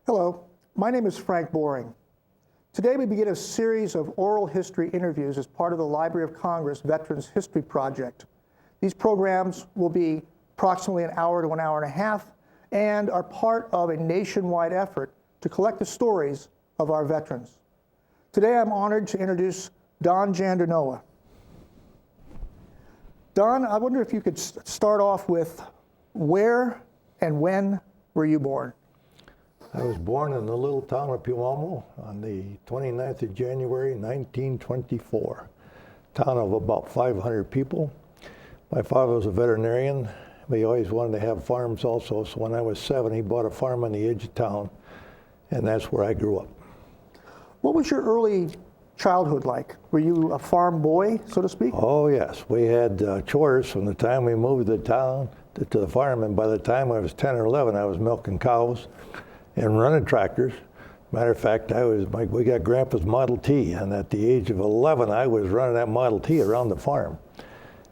Hello, my name is Frank Boring. Today we begin a series of oral history interviews as part of the Library of Congress Veterans History Project. These programs will be approximately an hour to an hour and a half and are part of a nationwide effort to collect the stories of our veterans. Today I'm honored to introduce Don Jandernoa. Don, I wonder if you could start off with where and when were you born? I was born in the little town of Puamo on the 29th of January, 1924. Town of about 500 people. My father was a veterinarian. We always wanted to have farms also, so when I was 7, he bought a farm on the edge of town, and that's where I grew up. What was your early childhood like? Were you a farm boy, so to speak? Oh yes, we had chores from the time we moved the town to the farm, and by the time I was 10 or 11, I was milking cows and running tractors. Matter of fact, we got Grandpa's Model T, and at the age of 11, I was running that Model T around the farm.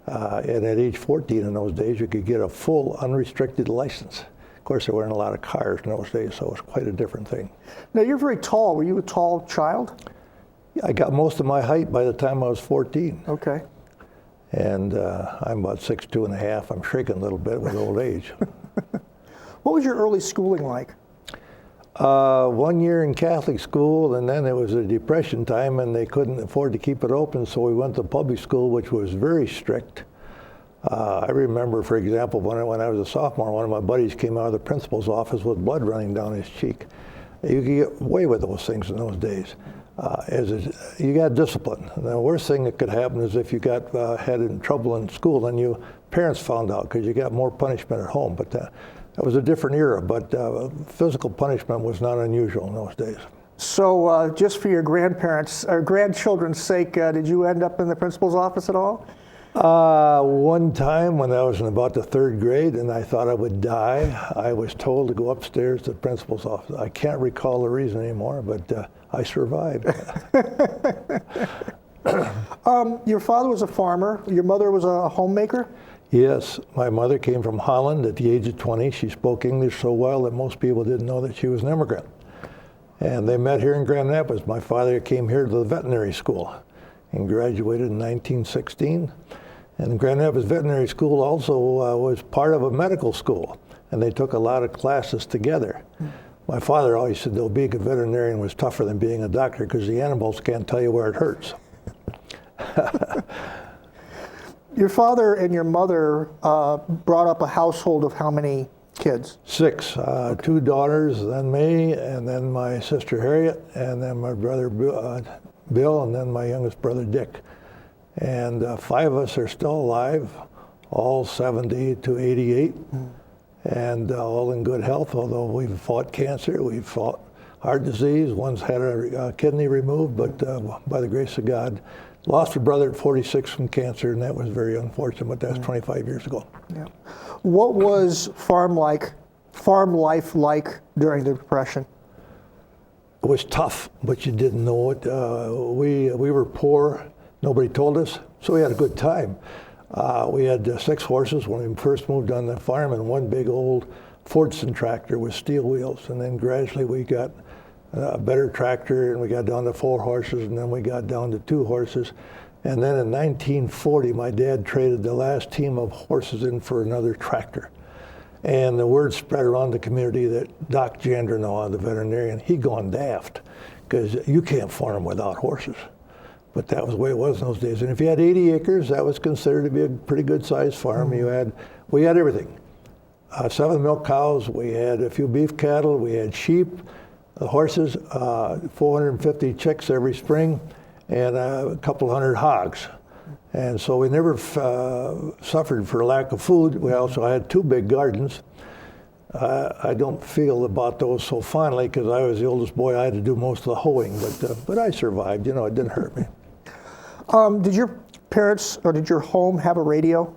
And at age 14 in those days, you could get a full unrestricted license. Of course, there weren't a lot of cars in those days, so it was quite a different thing. Now, you're very tall. Were you a tall child? I got most of my height by the time I was 14. Okay. And I'm about 6'2" and a half. I'm shrinking a little bit with old age. What was your early schooling like? 1 year in Catholic school, and then it was a Depression time, and they couldn't afford to keep it open, so we went to public school, which was very strict. I remember, for example, when I was a sophomore, one of my buddies came out of the principal's office with blood running down his cheek. You could get away with those things in those days. You got discipline. And the worst thing that could happen is if you got had in trouble in school, and your parents found out, because you got more punishment at home. But that was a different era, but physical punishment was not unusual in those days. So just for your grandparents or grandchildren's sake, did you end up in the principal's office at all? One time when I was in about the 3rd grade and I thought I would die, I was told to go upstairs to the principal's office. I can't recall the reason anymore, but I survived. Your father was a farmer. Your mother was a homemaker? Yes, my mother came from Holland at the age of 20. She spoke English so well that most people didn't know that she was an immigrant. And they met here in Grand Rapids. My father came here to the veterinary school and graduated in 1916. And Grand Rapids Veterinary School also was part of a medical school, and they took a lot of classes together. My father always said that being a veterinarian was tougher than being a doctor because the animals can't tell you where it hurts. Your father and your mother brought up a household of how many kids? 6, 2 daughters, then me, and then my sister Harriet, and then my brother Bill, and then my youngest brother Dick. And 5 of us are still alive, all 70 to 88, and all in good health, although we've fought cancer, we've fought heart disease, one's had a kidney removed, but by the grace of God, lost a brother at 46 from cancer, and that was very unfortunate, but that was 25 years ago. Yeah. What was farm life like during the Depression? It was tough, but you didn't know it. We were poor. Nobody told us, so we had a good time. We had 6 horses when we first moved on the farm, and one big old Fordson tractor with steel wheels. And then gradually we got a better tractor, and we got down to 4 horses, and then we got down to 2 horses. And then in 1940, my dad traded the last team of horses in for another tractor. And the word spread around the community that Doc Jandernoa, the veterinarian, he'd gone daft, because you can't farm without horses. But that was the way it was in those days. And if you had 80 acres, that was considered to be a pretty good-sized farm. We had everything. 7 milk cows, we had a few beef cattle, we had sheep, horses, 450 chicks every spring, and a couple hundred hogs. And so we never suffered for lack of food. We also had 2 big gardens. I don't feel about those so fondly because I was the oldest boy. I had to do most of the hoeing, but I survived. You know, it didn't hurt me. Did your parents or did your home have a radio?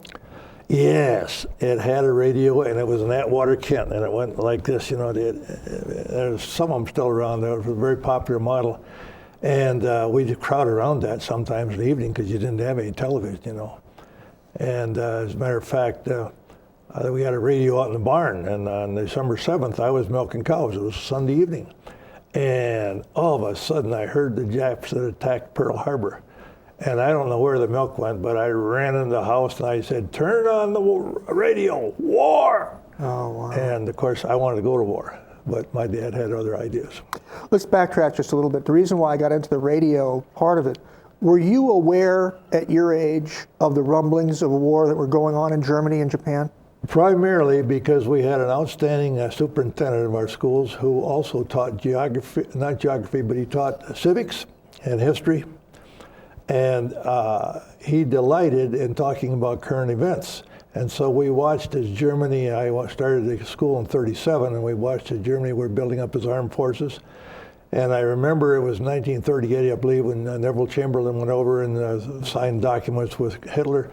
Yes, it had a radio, and it was an Atwater Kent, and it went like this. You know, there's some of them still around. It was a very popular model, and we'd crowd around that sometimes in the evening because you didn't have any television, you know. And as a matter of fact, we had a radio out in the barn, and on December 7th, I was milking cows. It was Sunday evening. And all of a sudden, I heard the Japs that attacked Pearl Harbor. And I don't know where the milk went, but I ran into the house and I said, "Turn on the radio, war!" Oh, wow. And of course, I wanted to go to war, but my dad had other ideas. Let's backtrack just a little bit. The reason why I got into the radio part of it, were you aware at your age of the rumblings of a war that were going on in Germany and Japan? Primarily because we had an outstanding superintendent of our schools who also taught geography, not geography, but he taught civics and history. And he delighted in talking about current events. And so we watched as Germany, I started the school in 37, and we watched as Germany were building up its armed forces. And I remember it was 1938, I believe, when Neville Chamberlain went over and signed documents with Hitler.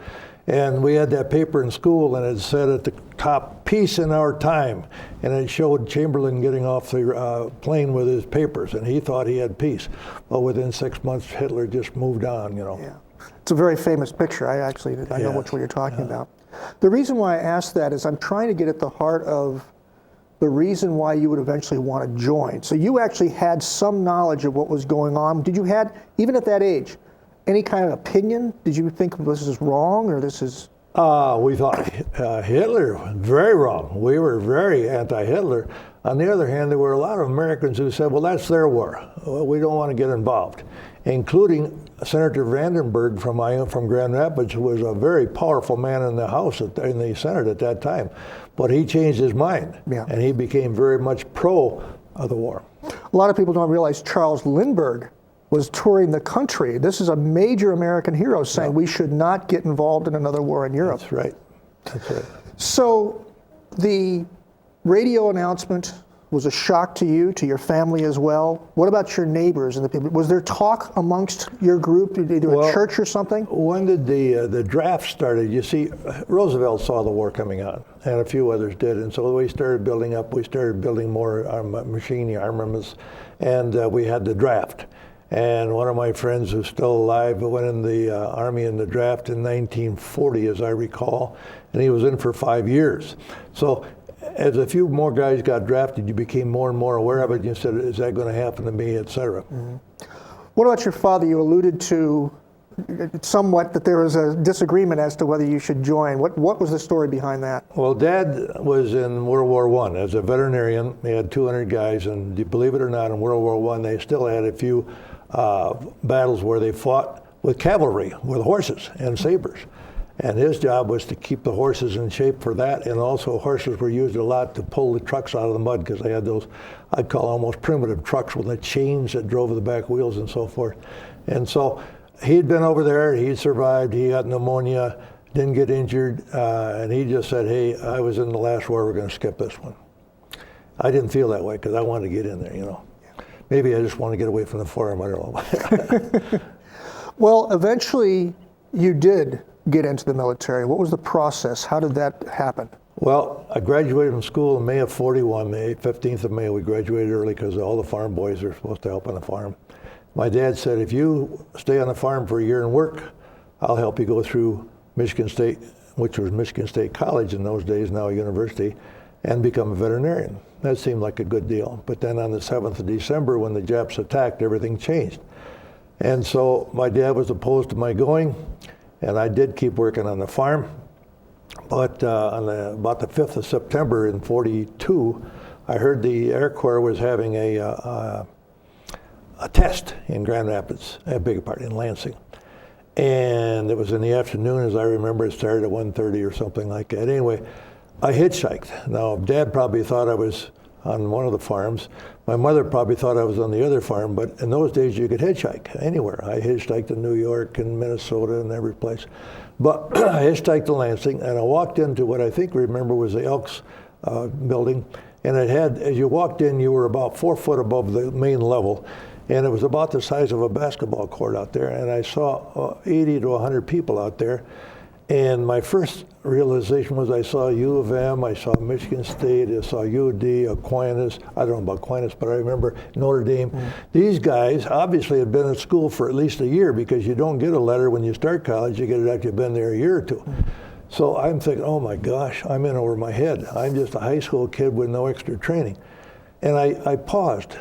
And we had that paper in school, and it said at the top, "Peace in our time." And it showed Chamberlain getting off the plane with his papers, and he thought he had peace. Well, within 6 months, Hitler just moved on, you know. Yeah. It's a very famous picture. I know which one you're talking about. The reason why I asked that is I'm trying to get at the heart of the reason why you would eventually want to join. So you actually had some knowledge of what was going on. Did you had, even at that age, any kind of opinion? Did you think this is wrong or this is? We thought Hitler was very wrong. We were very anti-Hitler. On the other hand, there were a lot of Americans who said, well, that's their war. We don't want to get involved, including Senator Vandenberg from Grand Rapids, who was a very powerful man in the House, in the Senate at that time. But he changed his mind, and he became very much pro of the war. A lot of people don't realize Charles Lindbergh was touring the country. This is a major American hero saying we should not get involved in another war in Europe. That's right. That's right. So the radio announcement was a shock to you, to your family as well. What about your neighbors and the people? Was there talk amongst your group? Did you do a church or something? When did the draft started? You see, Roosevelt saw the war coming on, and a few others did, and so we started building up. We started building more machinery, armaments, and we had the draft. And one of my friends who's still alive went in the Army in the draft in 1940, as I recall, and he was in for 5 years. So as a few more guys got drafted, you became more and more aware of it. You said, is that going to happen to me, et cetera. Mm-hmm. What about your father? You alluded to somewhat that there was a disagreement as to whether you should join. What was the story behind that? Well, Dad was in World War I as a veterinarian. He had 200 guys, and believe it or not, in World War I, they still had a few battles where they fought with cavalry, with horses and sabers. And his job was to keep the horses in shape for that, and also horses were used a lot to pull the trucks out of the mud because they had those, I'd call almost primitive trucks with the chains that drove the back wheels and so forth. And so he'd been over there, he survived, he got pneumonia, didn't get injured, and he just said, hey, I was in the last war, we're going to skip this one. I didn't feel that way because I wanted to get in there, you know. Maybe I just want to get away from the farm, I don't know. Well, eventually you did get into the military. What was the process? How did that happen? Well, I graduated from school in May of 41, May 15th of May. We graduated early because all the farm boys are supposed to help on the farm. My dad said, if you stay on the farm for a year and work, I'll help you go through Michigan State, which was Michigan State College in those days, now a university, and become a veterinarian. That seemed like a good deal. But then on the 7th of December, when the Japs attacked, everything changed. And so my dad was opposed to my going, and I did keep working on the farm. But on about the 5th of September in 42, I heard the Aircorps was having a test in Grand Rapids, I beg your pardon, in Lansing. And it was in the afternoon, as I remember, it started at 1:30 or something like that. Anyway, I hitchhiked. Now, Dad probably thought I was on one of the farms. My mother probably thought I was on the other farm, but in those days you could hitchhike anywhere. I hitchhiked to New York and Minnesota and every place. But I hitchhiked to Lansing, and I walked into what I think remember was the Elks building, and it had, as you walked in, you were about 4 foot above the main level, and it was about the size of a basketball court out there, and I saw 80 to 100 people out there. And my first realization was I saw U of M, I saw Michigan State, I saw UD, Aquinas, I don't know about Aquinas, but I remember Notre Dame. Mm. These guys obviously had been at school for at least a year because you don't get a letter when you start college, you get it after you've been there a year or two. Mm. So I'm thinking, oh my gosh, I'm in over my head. I'm just a high school kid with no extra training. And I paused,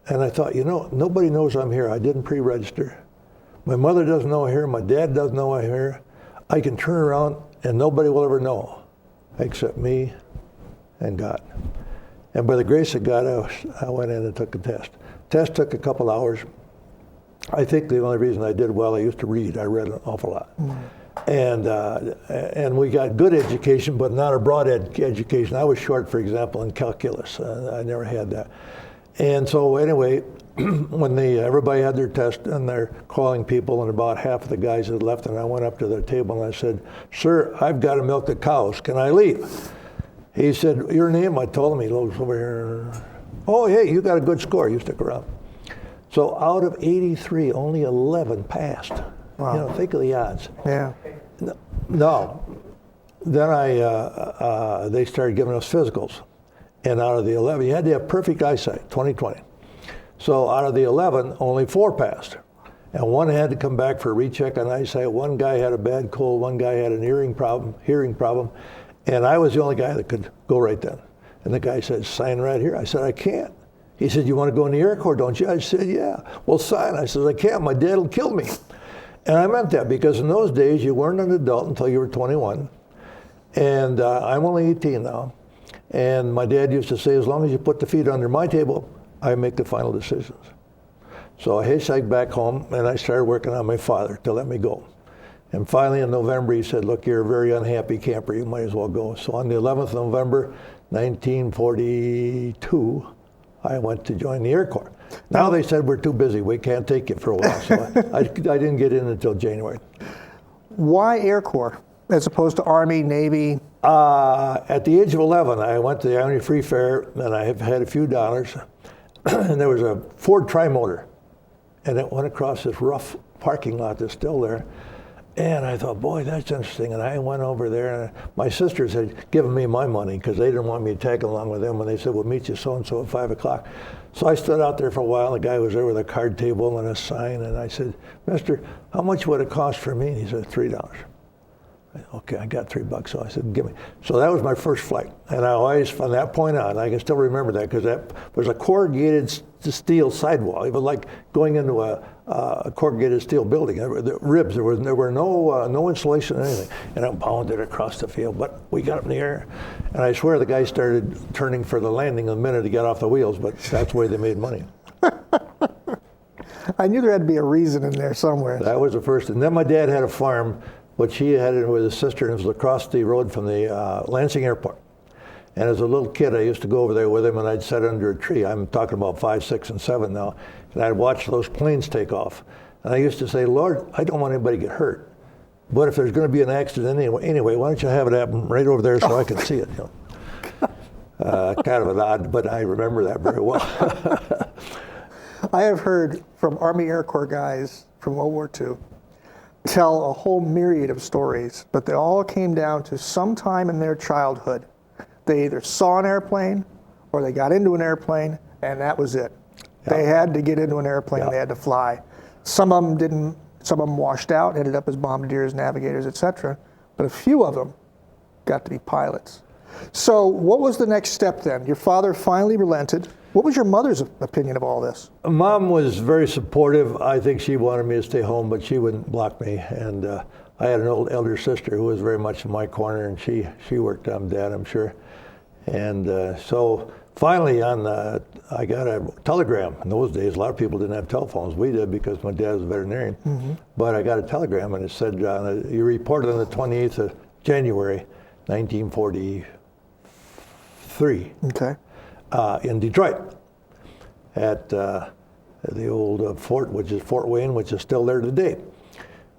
and I thought, nobody knows I'm here. I didn't pre-register. My mother doesn't know I'm here. My dad doesn't know I'm here. I can turn around, and nobody will ever know, except me and God. And by the grace of God, I went in and took a test. Test took a couple hours. I think the only reason I did well, I used to read. I read an awful lot. And we got good education, but not a broad education. I was short, for example, in calculus. I never had that. And so anyway, when everybody had their test and they're calling people, and about half of the guys had left, and I went up to their table and I said, "Sir, I've got to milk the cows. Can I leave?" He said, "Your name?" I told him. He looks over here. "Oh, hey, you got a good score. You stick around." So out of 83, only 11 passed. Wow. Think of the odds. Yeah. No. Then they started giving us physicals. And out of the 11, you had to have perfect eyesight, 20/20. So out of the 11, only 4 passed. And one had to come back for a recheck on eyesight. One guy had a bad cold. One guy had an hearing problem. And I was the only guy that could go right then. And the guy said, "Sign right here." I said, "I can't." He said, "You want to go in the Aircorps, don't you?" I said, "Yeah." "Well, sign." I said, "I can't. My dad will kill me." And I meant that because in those days, you weren't an adult until you were 21. And I'm only 18 now. And my dad used to say, as long as you put the feet under my table, I make the final decisions. So I hitchhiked back home, and I started working on my father to let me go. And finally, in November, he said, "Look, you're a very unhappy camper. You might as well go." So on the 11th of November, 1942, I went to join the Aircorps. Now they said, "We're too busy. We can't take you for a while." So I didn't get in until January. Why Air Corps as opposed to Army, Navy? At the age of 11, I went to the Army Free Fare, and I have had a few dollars. And there was a Ford Trimotor, and it went across this rough parking lot that's still there. And I thought, boy, that's interesting. And I went over there, and my sisters had given me my money because they didn't want me to tag along with them. And they said, "We'll meet you so-and-so at 5 o'clock. So I stood out there for a while. The guy was there with a card table and a sign. And I said, "Mister, how much would it cost for me?" And he said, $3. Okay, I got $3. So I said, "Give me." So that was my first flight. And I always, from that point on, I can still remember that because that was a corrugated steel sidewall. It was like going into a corrugated steel building. The ribs, there were no insulation or anything. And I bounded across the field. But we got up in the air. And I swear the guy started turning for the landing the minute he got off the wheels. But that's the way they made money. I knew there had to be a reason in there somewhere. That was the first. And then my dad had a farm, which he had it with his sister, and it was across the road from the Lansing Airport. And as a little kid, I used to go over there with him, and I'd sit under a tree. I'm talking about 5, 6, and 7 now. And I'd watch those planes take off. And I used to say, "Lord, I don't want anybody to get hurt. But if there's going to be an accident anyway, why don't you have it happen right over there so I can see it?" Kind of an odd, but I remember that very well. I have heard from Army Air Corps guys from World War II tell a whole myriad of stories, but they all came down to some time in their childhood. They either saw an airplane or they got into an airplane, and that was it. Yeah. They had to get into an airplane, They had to fly. Some of them didn't, some of them washed out, ended up as bombardiers, navigators, etc. But a few of them got to be pilots. So what was the next step then? Your father finally relented. What was your mother's opinion of all this? Mom was very supportive. I think she wanted me to stay home, but she wouldn't block me. And I had an old elder sister who was very much in my corner, and she worked on Dad, I'm sure. And so finally I got a telegram. In those days, a lot of people didn't have telephones. We did because my dad was a veterinarian. Mm-hmm. But I got a telegram, and it said, "You reported on the 28th of January, 1943. Okay. In Detroit at the old fort, which is Fort Wayne, which is still there today."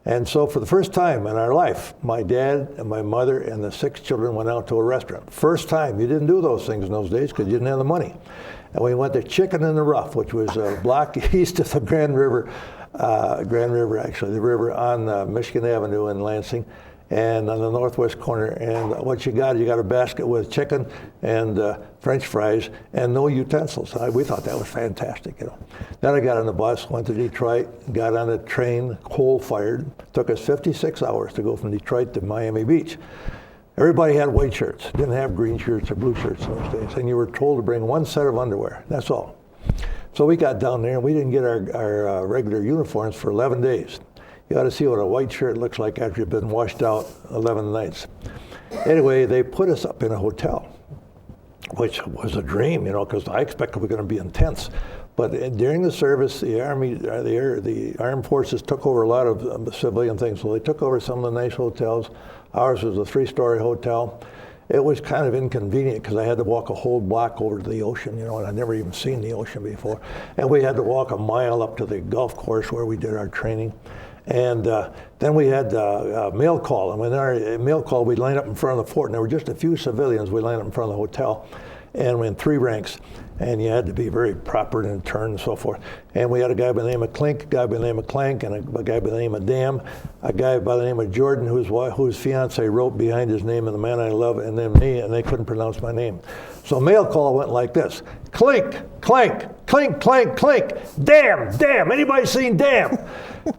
And so for the first time in our life, my dad and my mother and the 6 children went out to a restaurant. First time. You didn't do those things in those days because you didn't have the money. And we went to Chicken in the Rough, which was a block east of the Grand River, actually, the river on Michigan Avenue in Lansing. and on the northwest corner. And what you got a basket with chicken and French fries and no utensils. We thought that was fantastic, you know. Then I got on the bus, went to Detroit, got on a train, coal-fired. Took us 56 hours to go from Detroit to Miami Beach. Everybody had white shirts, didn't have green shirts or blue shirts those days, and you were told to bring one set of underwear, that's all. So we got down there and we didn't get our regular uniforms for 11 days. You ought to see what a white shirt looks like after you've been washed out 11 nights. Anyway, they put us up in a hotel, which was a dream, you know, because I expected we were going to be intense. But during the service, the Army, the Armed Forces took over a lot of civilian things. So they took over some of the nice hotels. Ours was a 3-story hotel. It was kind of inconvenient because I had to walk a whole block over to the ocean, you know, and I'd never even seen the ocean before. And we had to walk a mile up to the golf course where we did our training. And then we had mail call. And when our mail call, we'd line up in front of the fort, and there were just a few civilians. We lined up in front of the hotel, and we had 3 ranks. And you had to be very proper and turn and so forth. And we had a guy by the name of Clink, a guy by the name of Clank, and a guy by the name of Dam, a guy by the name of Jordan, whose fiance wrote behind his name, and the man I love, and then me, and they couldn't pronounce my name. So mail call went like this: Clink, Clank, Clink, Clank, Clink, Dam, Dam. Anybody seen Dam?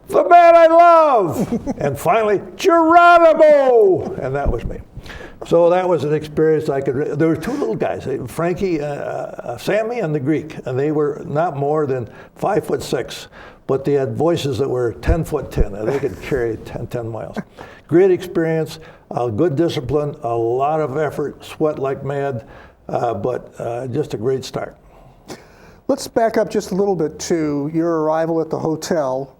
The man I love. And finally, Geronimo, and that was me. So that was an experience there were 2 little guys, Frankie, Sammy and the Greek, and they were not more than 5'6", but they had voices that were 10'10", and they could carry 10 miles. Great experience, good discipline, a lot of effort, sweat like mad, but just a great start. Let's back up just a little bit to your arrival at the hotel.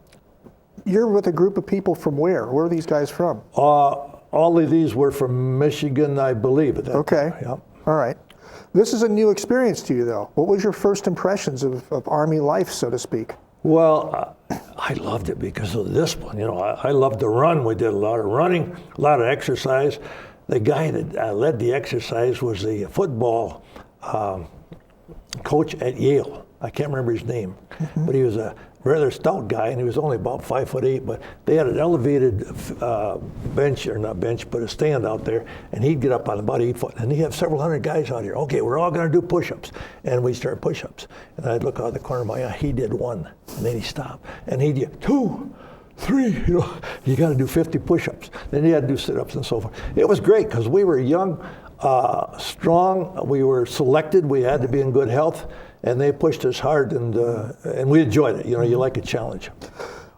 You're with a group of people from where? Where are these guys from? All of these were from Michigan, I believe. At that okay. time. Yep. All right. This is a new experience to you, though. What was your first impressions of Army life, so to speak? Well, I loved it because of this one. You know, I loved to run. We did a lot of running, a lot of exercise. The guy that led the exercise was the football coach at Yale. I can't remember his name, but he was a rather stout guy, and he was only about 5'8", but they had an elevated bench, or not bench, but a stand out there, and he'd get up on about 8 foot, and he'd have several hundred guys out here. Okay, we're all gonna do push-ups, and we start push-ups. And I'd look out the corner of my eye, he did 1, and then he'd stop, and he'd do 2, 3, you know, you gotta do 50 push-ups. Then you had to do sit-ups and so forth. It was great, because we were young, strong, we were selected, we had to be in good health, and they pushed us hard, and we enjoyed it. You know, you like a challenge.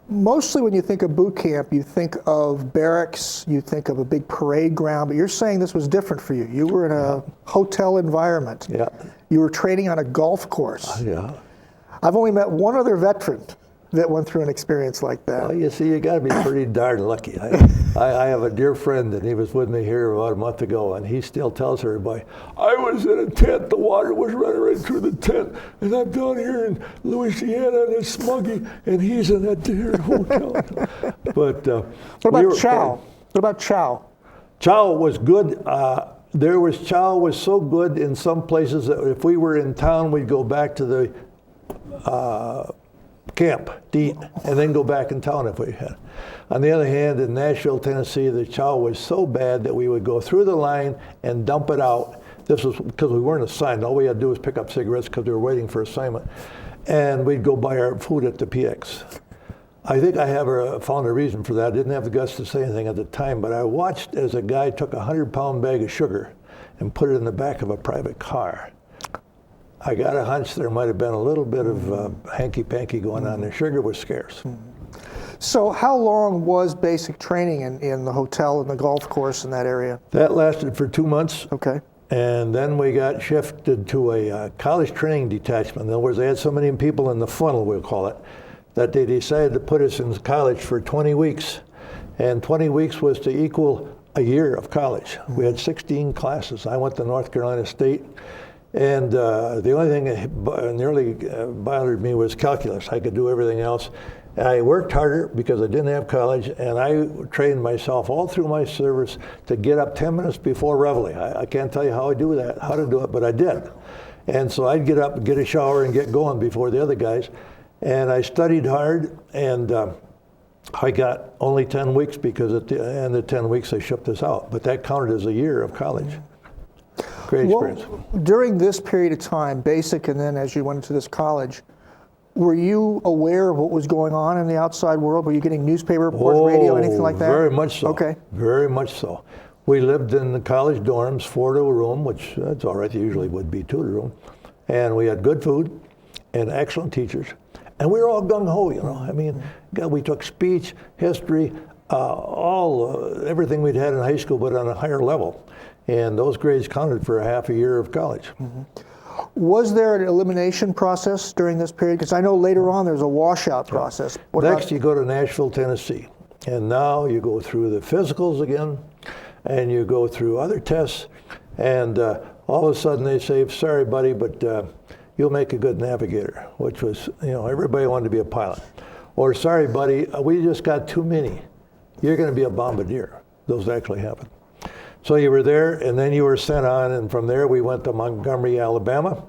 Mostly when you think of boot camp, you think of barracks, you think of a big parade ground, but you're saying this was different for you. You were in a hotel environment. Yeah. You were training on a golf course. Yeah. I've only met one other veteran that went through an experience like that. Well, you see, you got to be pretty darn lucky. I have a dear friend, and he was with me here about a month ago, and he still tells everybody, I was in a tent, the water was running right through the tent, and I'm down here in Louisiana in a Smuggy, and he's in that dear hotel. But what about chow? What about chow? Chow was good. Chow was so good in some places that if we were in town, we'd go back to the camp to eat, and then go back in town if we had. On the other hand, in Nashville, Tennessee, the chow was so bad that we would go through the line and dump it out. This was because we weren't assigned. All we had to do was pick up cigarettes because we were waiting for assignment. And we'd go buy our food at the PX. I think I found a reason for that. I didn't have the guts to say anything at the time, but I watched as a guy took a 100-pound bag of sugar and put it in the back of a private car. I got a hunch there might have been a little bit of hanky-panky going on there. Sugar was scarce. So how long was basic training in the hotel and the golf course in that area? That lasted for 2 months. Okay. And then we got shifted to a college training detachment. In other words, they had so many people in the funnel, we'll call it, that they decided to put us in college for 20 weeks. And 20 weeks was to equal a year of college. We had 16 classes. I went to North Carolina State. And the only thing that nearly bothered me was calculus. I could do everything else. And I worked harder because I didn't have college, and I trained myself all through my service to get up 10 minutes before reveille. I can't tell you how to do it, but I did. And so I'd get up, get a shower, and get going before the other guys. And I studied hard, and I got only 10 weeks because at the end of 10 weeks they shipped us out. But that counted as a year of college. Great experience. Well, during this period of time, basic and then as you went into this college, were you aware of what was going on in the outside world? Were you getting newspaper reports, radio, anything like that? Very much so. Okay. Very much so. We lived in the college dorms, 4 to a room, which that's all right. They usually would be 2 to a room. And we had good food and excellent teachers. And we were all gung-ho, you know. I mean, God, we took speech, history, everything we'd had in high school, but on a higher level. And those grades counted for a half a year of college. Mm-hmm. Was there an elimination process during this period? Because I know later on there's a washout process. Next, you go to Nashville, Tennessee. And now you go through the physicals again, and you go through other tests, and all of a sudden they say, sorry, buddy, but you'll make a good navigator, which was, you know, everybody wanted to be a pilot. Or, sorry, buddy, we just got too many. You're going to be a bombardier. Those actually happened. So you were there, and then you were sent on, and from there we went to Montgomery, Alabama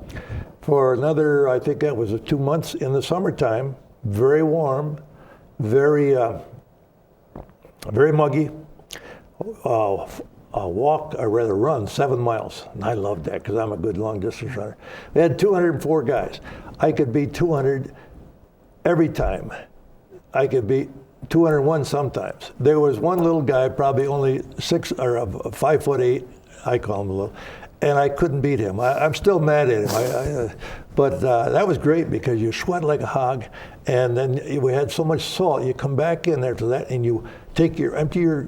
for another, I think that was 2 months in the summertime, very warm, very muggy. Run 7 miles. And I loved that because I'm a good long distance runner. We had 204 guys. I could beat 200 every time. I could beat 201 sometimes. There was one little guy, probably only 5'8", I call him a little, and I couldn't beat him. I'm still mad at him. But that was great because you sweat like a hog, and then we had so much salt. You come back in after that, and you empty your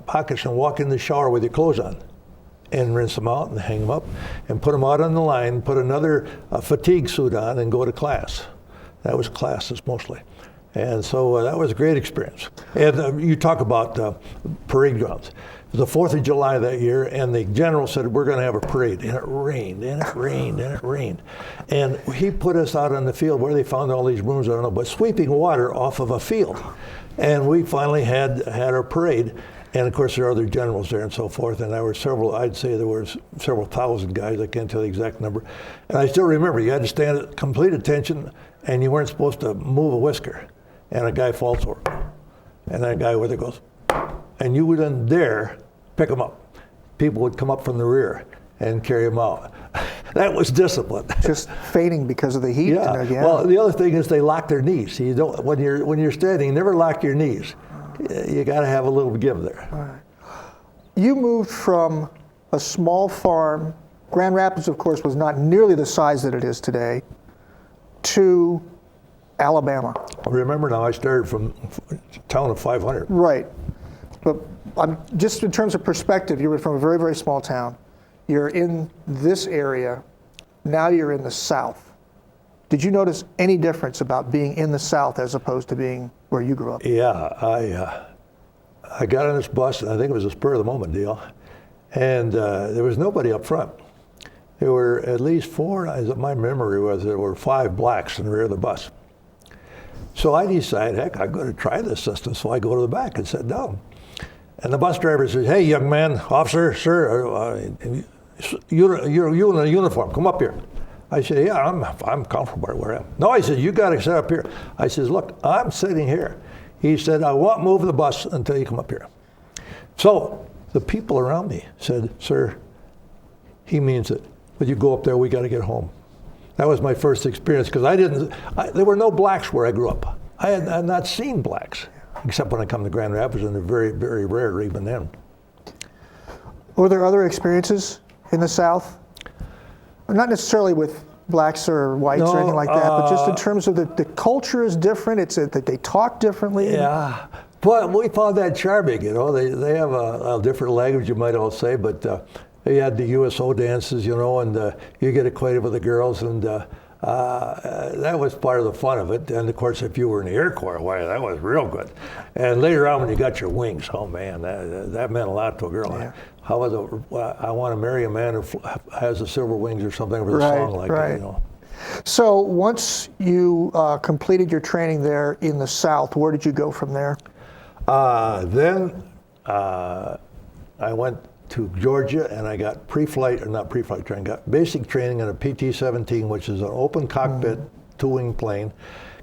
pockets and walk in the shower with your clothes on, and rinse them out and hang them up, and put them out on the line. Put another fatigue suit on and go to class. That was classes mostly. And so that was a great experience. And you talk about parade grounds. It was the 4th of July that year, and the general said, we're going to have a parade. And it rained, and it rained, and it rained. And he put us out on the field where they found all these rooms, I don't know, but sweeping water off of a field. And we finally had our parade. And of course, there are other generals there and so forth. And there were I'd say there were several thousand guys. I can't tell the exact number. And I still remember, you had to stand at complete attention, and you weren't supposed to move a whisker. And a guy falls over. And that guy with it goes, and you wouldn't dare pick him up. People would come up from the rear and carry him out. That was discipline. Just fainting because of the heat. Yeah. Well, the other thing is they lock their knees. You don't when you're standing, never lock your knees. You got to have a little give there. All right. You moved from a small farm. Grand Rapids, of course, was not nearly the size that it is today, to Alabama. Remember now, I started from a town of 500. Right. But just in terms of perspective, you were from a very, very small town. You're in this area. Now you're in the South. Did you notice any difference about being in the South as opposed to being where you grew up? Yeah, I got on this bus, and I think it was a spur of the moment deal, and there was nobody up front. There were at least 4, as my memory was, there were 5 blacks in the rear of the bus. So I decided, heck, I'm going to try this system. So I go to the back and sit down. And the bus driver says, hey, young man, officer, sir, you in a uniform, come up here. I said, yeah, I'm comfortable where I am. No, he said, you got to sit up here. I says, look, I'm sitting here. He said, I won't move the bus until you come up here. So the people around me said, sir, he means it. When you go up there, we got to get home. That was my first experience because there were no blacks where I grew up. I had not seen blacks, except when I come to Grand Rapids, and they're very, very rare even then. Were there other experiences in the South? Not necessarily with blacks or whites or anything like that, but just in terms of the culture is different, it's that they talk differently. Yeah, but we found that charming, you know. They have a different language, you might all say, but they had the USO dances, you know, and you get acquainted with the girls, and that was part of the fun of it. And of course, if you were in the Aircorps, why, that was real good. And later on, when you got your wings, oh man, that meant a lot to a girl. Yeah. How was it? I want to marry a man who has the silver wings or something with a song like that, you know. So once you completed your training there in the South, where did you go from there? Then I went to Georgia, and I got got basic training on a PT-17, which is an open cockpit 2-wing plane.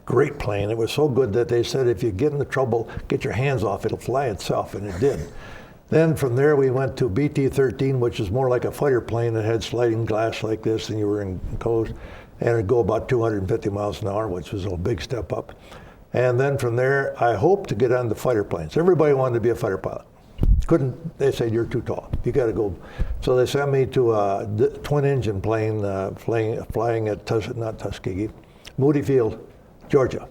great plane. It was so good that they said if you get into trouble, get your hands off, it'll fly itself, and it did. Then from there we went to BT-13, which is more like a fighter plane that had sliding glass like this, and you were enclosed, and it'd go about 250 miles an hour, which was a big step up. And then from there, I hoped to get on the fighter planes. Everybody wanted to be a fighter pilot. Couldn't, they said, you're too tall. You got to go. So they sent me to a twin engine plane flying at, not Tuskegee, Moody Field, Georgia.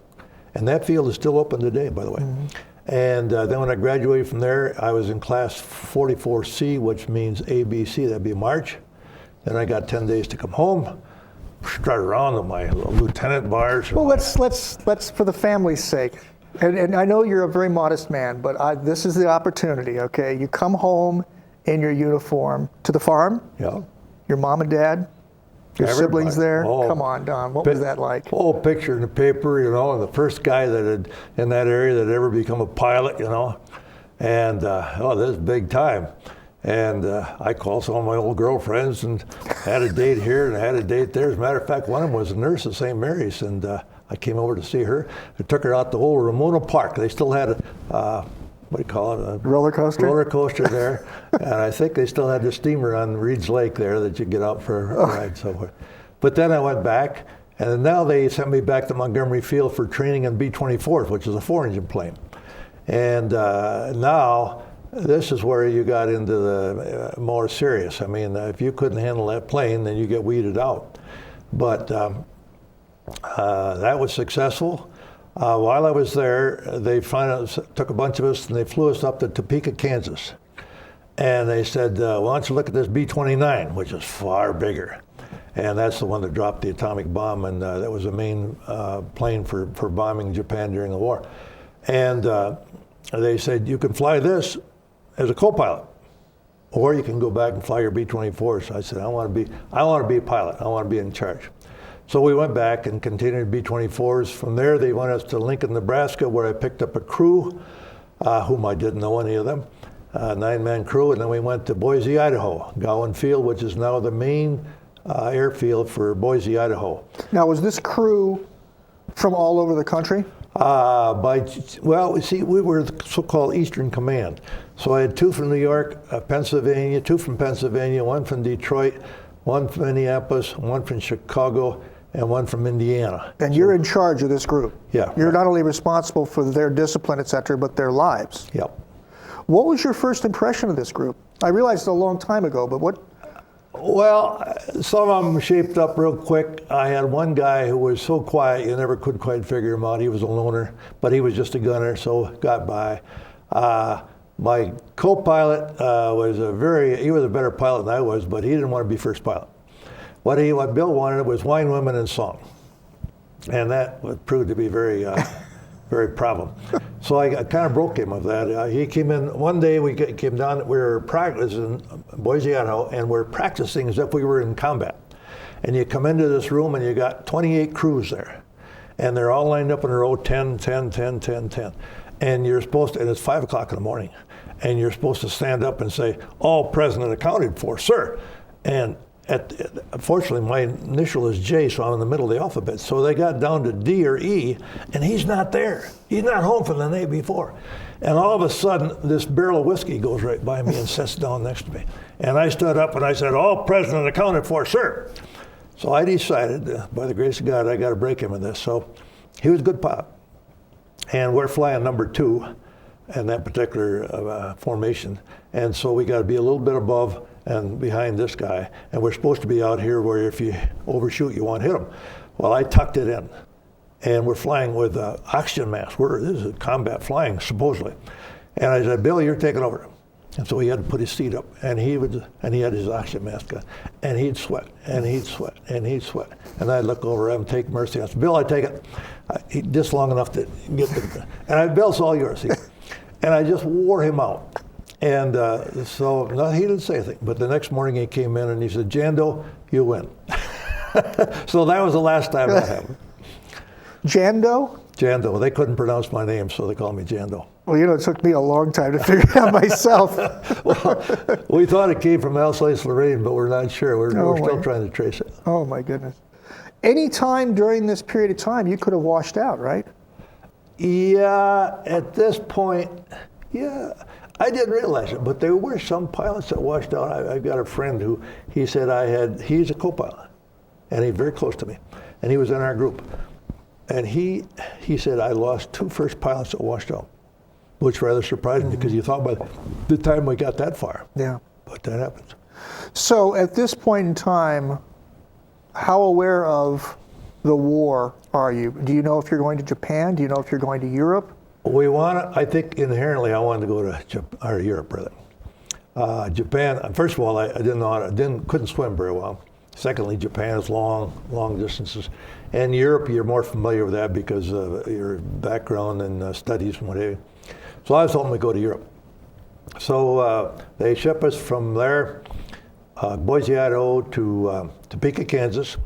And that field is still open today, by the way. Mm-hmm. And then when I graduated from there, I was in class 44C, which means ABC, that'd be March. Then I got 10 days to come home, started around on my lieutenant bars. Well, let's for the family's sake, and I know you're a very modest man, but this is the opportunity, okay? You come home in your uniform to the farm. Yeah. Your mom and dad, your siblings there. Oh, come on, Don, what was that like? Oh, picture in the paper, and the first guy that had, in that area that had ever become a pilot, and this is big time. And I called some of my old girlfriends and had a date here and had a date there. As a matter of fact, one of them was a nurse at St. Mary's, and I came over to see her. I took her out to old Ramona Park. They still had a, what do you call it? A roller coaster? Roller coaster there. And I think they still had the steamer on Reed's Lake there that you get out for a ride somewhere. But then I went back, and now they sent me back to Montgomery Field for training in B-24, which is a 4-engine plane. And now, this is where you got into the more serious. I mean, if you couldn't handle that plane, then you get weeded out. But that was successful. While I was there, they finally took a bunch of us and they flew us up to Topeka, Kansas. And they said, why don't you look at this B-29, which is far bigger. And that's the one that dropped the atomic bomb, and that was the main plane for bombing Japan during the war. And they said, you can fly this as a co-pilot, or you can go back and fly your B-24s. So I said, I want to be a pilot. I want to be in charge. So we went back and continued B-24s. From there, they went us to Lincoln, Nebraska, where I picked up a crew, whom I didn't know any of them, 9-man crew, and then we went to Boise, Idaho, Gowan Field, which is now the main airfield for Boise, Idaho. Now, was this crew from all over the country? Well, see, we were the so-called Eastern Command. So I had 2 from New York, Pennsylvania, 2 from Pennsylvania, 1 from Detroit, 1 from Minneapolis, 1 from Chicago, and 1 from Indiana. And you're in charge of this group. Yeah. You're not only responsible for their discipline, et cetera, but their lives. Yep. What was your first impression of this group? I realized it's a long time ago, but what? Well, some of them shaped up real quick. I had one guy who was so quiet you never could quite figure him out. He was a loner, but he was just a gunner, so got by. My co-pilot he was a better pilot than I was, but he didn't want to be first pilot. What Bill wanted was wine, women, and song. And that proved to be very problem. So I kind of broke him of that. He came in, one day we came down, we were practicing in Boise, Idaho, and we're practicing as if we were in combat. And you come into this room and you got 28 crews there. And they're all lined up in a row, 10, 10, 10, 10, 10. And you're supposed to, and it's 5 o'clock in the morning, and you're supposed to stand up and say, all present and accounted for, sir. And unfortunately, my initial is J, so I'm in the middle of the alphabet. So they got down to D or E, and he's not there. He's not home from the night before. And all of a sudden, this barrel of whiskey goes right by me and sits down next to me. And I stood up and I said, all present and accounted for, sir. So I decided, by the grace of God, I got to break him of this. So he was a good pilot. And we're flying number 2 in that particular formation. And so we got to be a little bit above and behind this guy. And we're supposed to be out here where if you overshoot, you won't hit him. Well, I tucked it in. And we're flying with oxygen mask. This is combat flying, supposedly. And I said, Bill, you're taking over. And so he had to put his seat up, and he had his oxygen mask on, and he'd sweat, and he'd sweat, and he'd sweat. And I'd look over at him, take mercy. I said, Bill, I take it. Just long enough to get the, and Bill's all yours. And I just wore him out. And so he didn't say anything, but the next morning he came in and he said, Jando, you win. So that was the last time that happened. Jando? Jando. They couldn't pronounce my name, so they called me Jando. Well, it took me a long time to figure it out myself. Well, we thought it came from Alsace-Lorraine, but we're not sure. We're still trying to trace it. Oh, my goodness. Any time during this period of time, you could have washed out, right? Yeah, at this point, yeah, I didn't realize it, but there were some pilots that washed out. I've got a friend who, he said he's a co-pilot, and he's very close to me, and he was in our group. And he said, I lost 2 first pilots that washed out, which rather surprised me because you thought by the time we got that far. Yeah. But that happens. So at this point in time, how aware of the war are you? Do you know if you're going to Japan? Do you know if you're going to Europe? I think inherently I wanted to go to Europe, rather. Japan, first of all, I didn't know couldn't swim very well. Secondly, Japan is long distances. And Europe, you're more familiar with that because of your background and studies and whatever. So I was hoping to go to Europe. So they shipped us from there, Boise, Idaho, to Topeka, Kansas.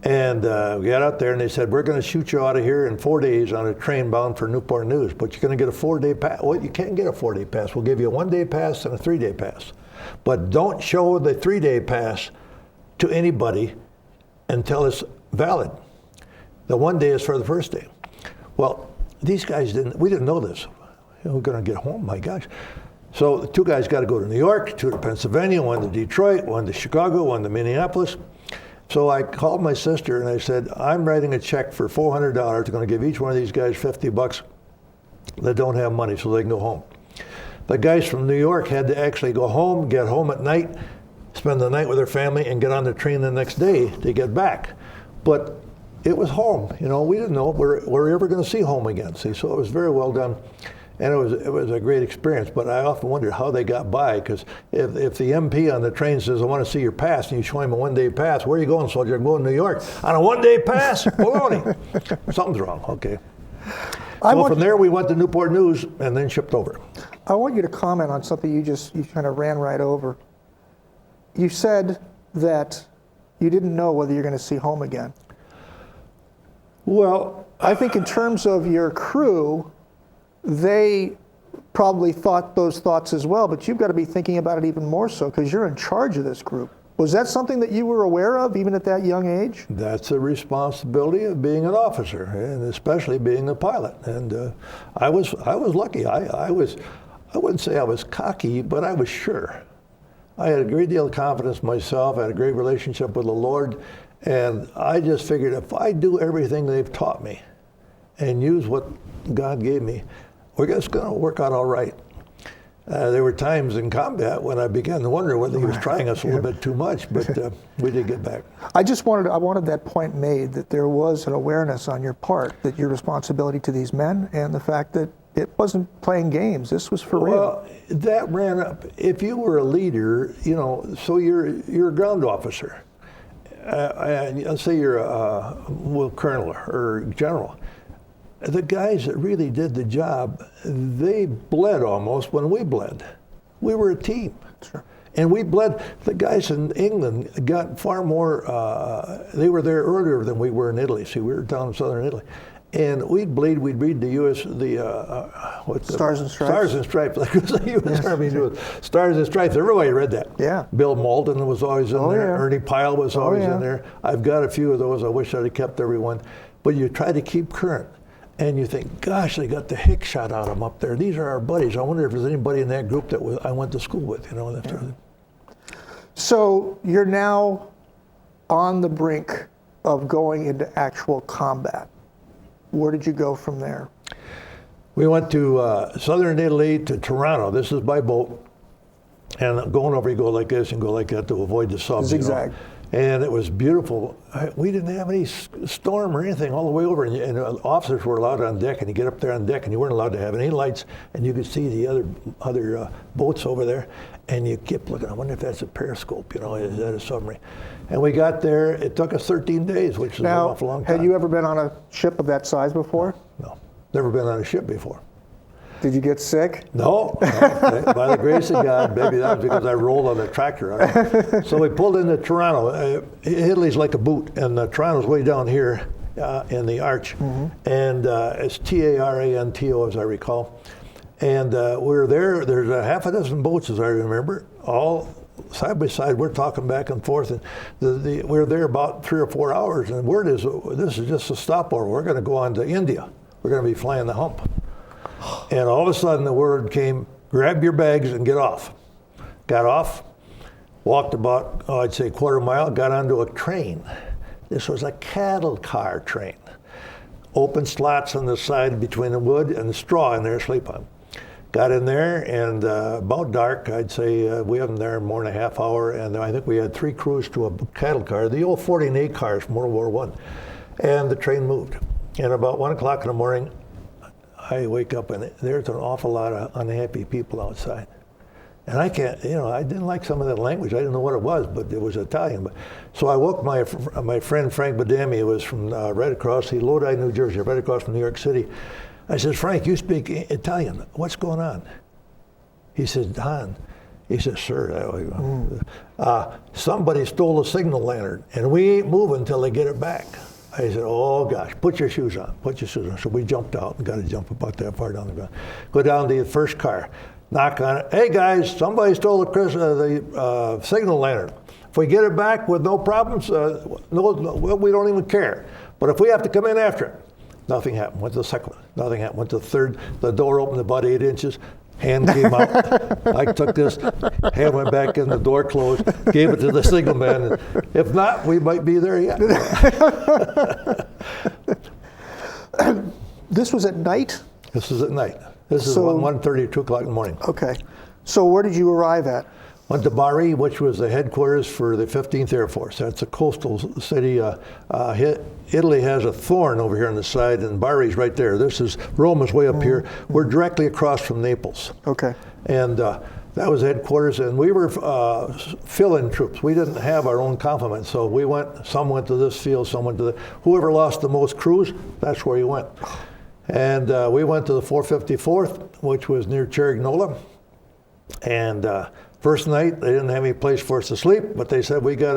And we got out there and they said, we're going to shoot you out of here in 4 days on a train bound for Newport News, but you're going to get a 4-day pass. Well, you can't get a 4-day pass. We'll give you a 1-day pass and a 3-day pass. But don't show the 3-day pass to anybody until it's valid. The 1 day is for the first day. Well, these guys we didn't know this. We're going to get home, my gosh. So the 2 guys got to go to New York, 2 to Pennsylvania, 1 to Detroit, 1 to Chicago, 1 to Minneapolis. So I called my sister and I said, I'm writing a check for $400. I'm going to give each one of these guys $50 that don't have money so they can go home. The guys from New York had to actually go home, get home at night, spend the night with their family, and get on the train the next day to get back. But it was home. You know, we didn't know we're ever going to see home again. See, so it was very well done. And it was a great experience, but I often wondered how they got by, because if the MP on the train says, I want to see your pass, and you show him a 1-day pass, where are you going, soldier? I'm going to New York. On a 1-day pass? Baloney. Something's wrong, okay. So from there we went to Newport News and then shipped over. I want you to comment on something you kind of ran right over. You said that you didn't know whether you're going to see home again. Well, I think in terms of your crew, they probably thought those thoughts as well, but you've got to be thinking about it even more so because you're in charge of this group. Was that something that you were aware of even at that young age? That's a responsibility of being an officer, and especially being a pilot. And I was lucky. I wouldn't say I was cocky, but I was sure. I had a great deal of confidence in myself. I had a great relationship with the Lord, and I just figured if I do everything they've taught me and use what God gave me, we're just going to work out all right. There were times in combat when I began to wonder whether he was trying us a little bit too much, but we did get back. I wanted that point made, that there was an awareness on your part that your responsibility to these men and the fact that it wasn't playing games. This was for real. Well, that ran up. If you were a leader, you know, so you're a ground officer. Let's say you're a colonel or general. The guys that really did the job, they bled almost when we bled. We were a team. Sure. And we bled. The guys in England got far more, they were there earlier than we were in Italy. See, we were down in southern Italy. And we'd read the Stars and Stripes. Stars and Stripes, like it was the U.S. Army knew. Stars and Stripes, everybody read that. Yeah. Bill Malden was always in there. Yeah. Ernie Pyle was always in there. I've got a few of those. I wish I'd have kept everyone. But you try to keep current. And you think, gosh, they got the hick shot out of them up there. These are our buddies. I wonder if there's anybody in that group that I went to school with, you know. That sort of thing. So you're now on the brink of going into actual combat. Where did you go from there? We went to southern Italy to Toronto. This is by boat. And going over, you go like this and go like that to avoid the sub. Zigzag. You know? And it was beautiful. We didn't have any storm or anything all the way over. And officers were allowed on deck, and you get up there on deck, and you weren't allowed to have any lights, and you could see the other boats over there. And you kept looking. I wonder if that's a periscope, you know, is that a submarine? And we got there. It took us 13 days, which is an awful long time. Had you ever been on a ship of that size before? No. Never been on a ship before. Did you get sick? No. By the grace of God, maybe that was because I rolled on the tractor. So we pulled into Toronto. Italy's like a boot, and Toronto's way down here in the arch. Mm-hmm. And it's Taranto, as I recall. And we were there. There's a half a dozen boats, as I remember, all side by side, we're talking back and forth, and we're there about 3 or 4 hours, and the word is, this is just a stopover. We're going to go on to India. We're going to be flying the hump. And all of a sudden, the word came, grab your bags and get off. Got off, walked about, I'd say, a quarter mile, got onto a train. This was a cattle car train. Open slots on the side between the wood and the straw in there to sleep on. Got in there, and about dark, I'd say we had them there more than a half hour, and I think we had 3 crews to a cattle car, the old 48 cars from World War I. And the train moved. And about 1 o'clock in the morning, I wake up, and there's an awful lot of unhappy people outside. And I can't, I didn't like some of that language. I didn't know what it was, but it was Italian. So I woke my friend Frank Badami, who was from right across, Lodi, New Jersey, right across from New York City. I said, Frank, you speak Italian. What's going on? He said, Don. He said, sir, somebody stole a signal lantern, and we ain't moving until they get it back. I said, oh gosh, put your shoes on, put your shoes on. So we jumped out and got to jump about that far down the ground. Go down to the first car, knock on it. Hey guys, somebody stole the signal lantern. If we get it back with no problems, we don't even care. But if we have to come in after it, nothing happened. Went to the second one, nothing happened. Went to the third, the door opened about 8 inches. Hand came out. I took this, hand went back in, the door closed, gave it to the signalman. If not, we might be there yet. This was at night? This is at night. This is 1:30, 2 o'clock in the morning. Okay. So where did you arrive at? Went to Bari, which was the headquarters for the 15th Air Force. That's a coastal city. Italy has a thorn over here on the side, and Bari's right there. Rome is way up here. We're directly across from Naples. Okay. And that was headquarters, and we were fill-in troops. We didn't have our own complement, so some went to this field, some went to whoever lost the most crews, that's where you went. And we went to the 454th, which was near Jandernoa. And first night, they didn't have any place for us to sleep, but they said, we got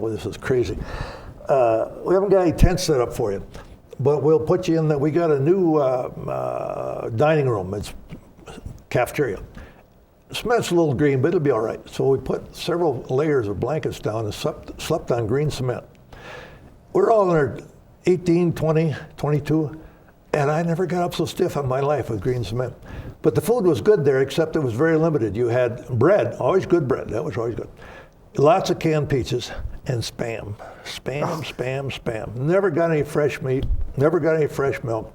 this is crazy. We haven't got any tents set up for you, but we'll put you in we got a new dining room. It's cafeteria. Cement's a little green, but it'll be all right. So we put several layers of blankets down and slept on green cement. We're all in our 18, 20, 22, and I never got up so stiff in my life with green cement. But the food was good there, except it was very limited. You had bread, always good bread. That was always good. Lots of canned pizzas and spam. Spam. Never got any fresh meat, never got any fresh milk.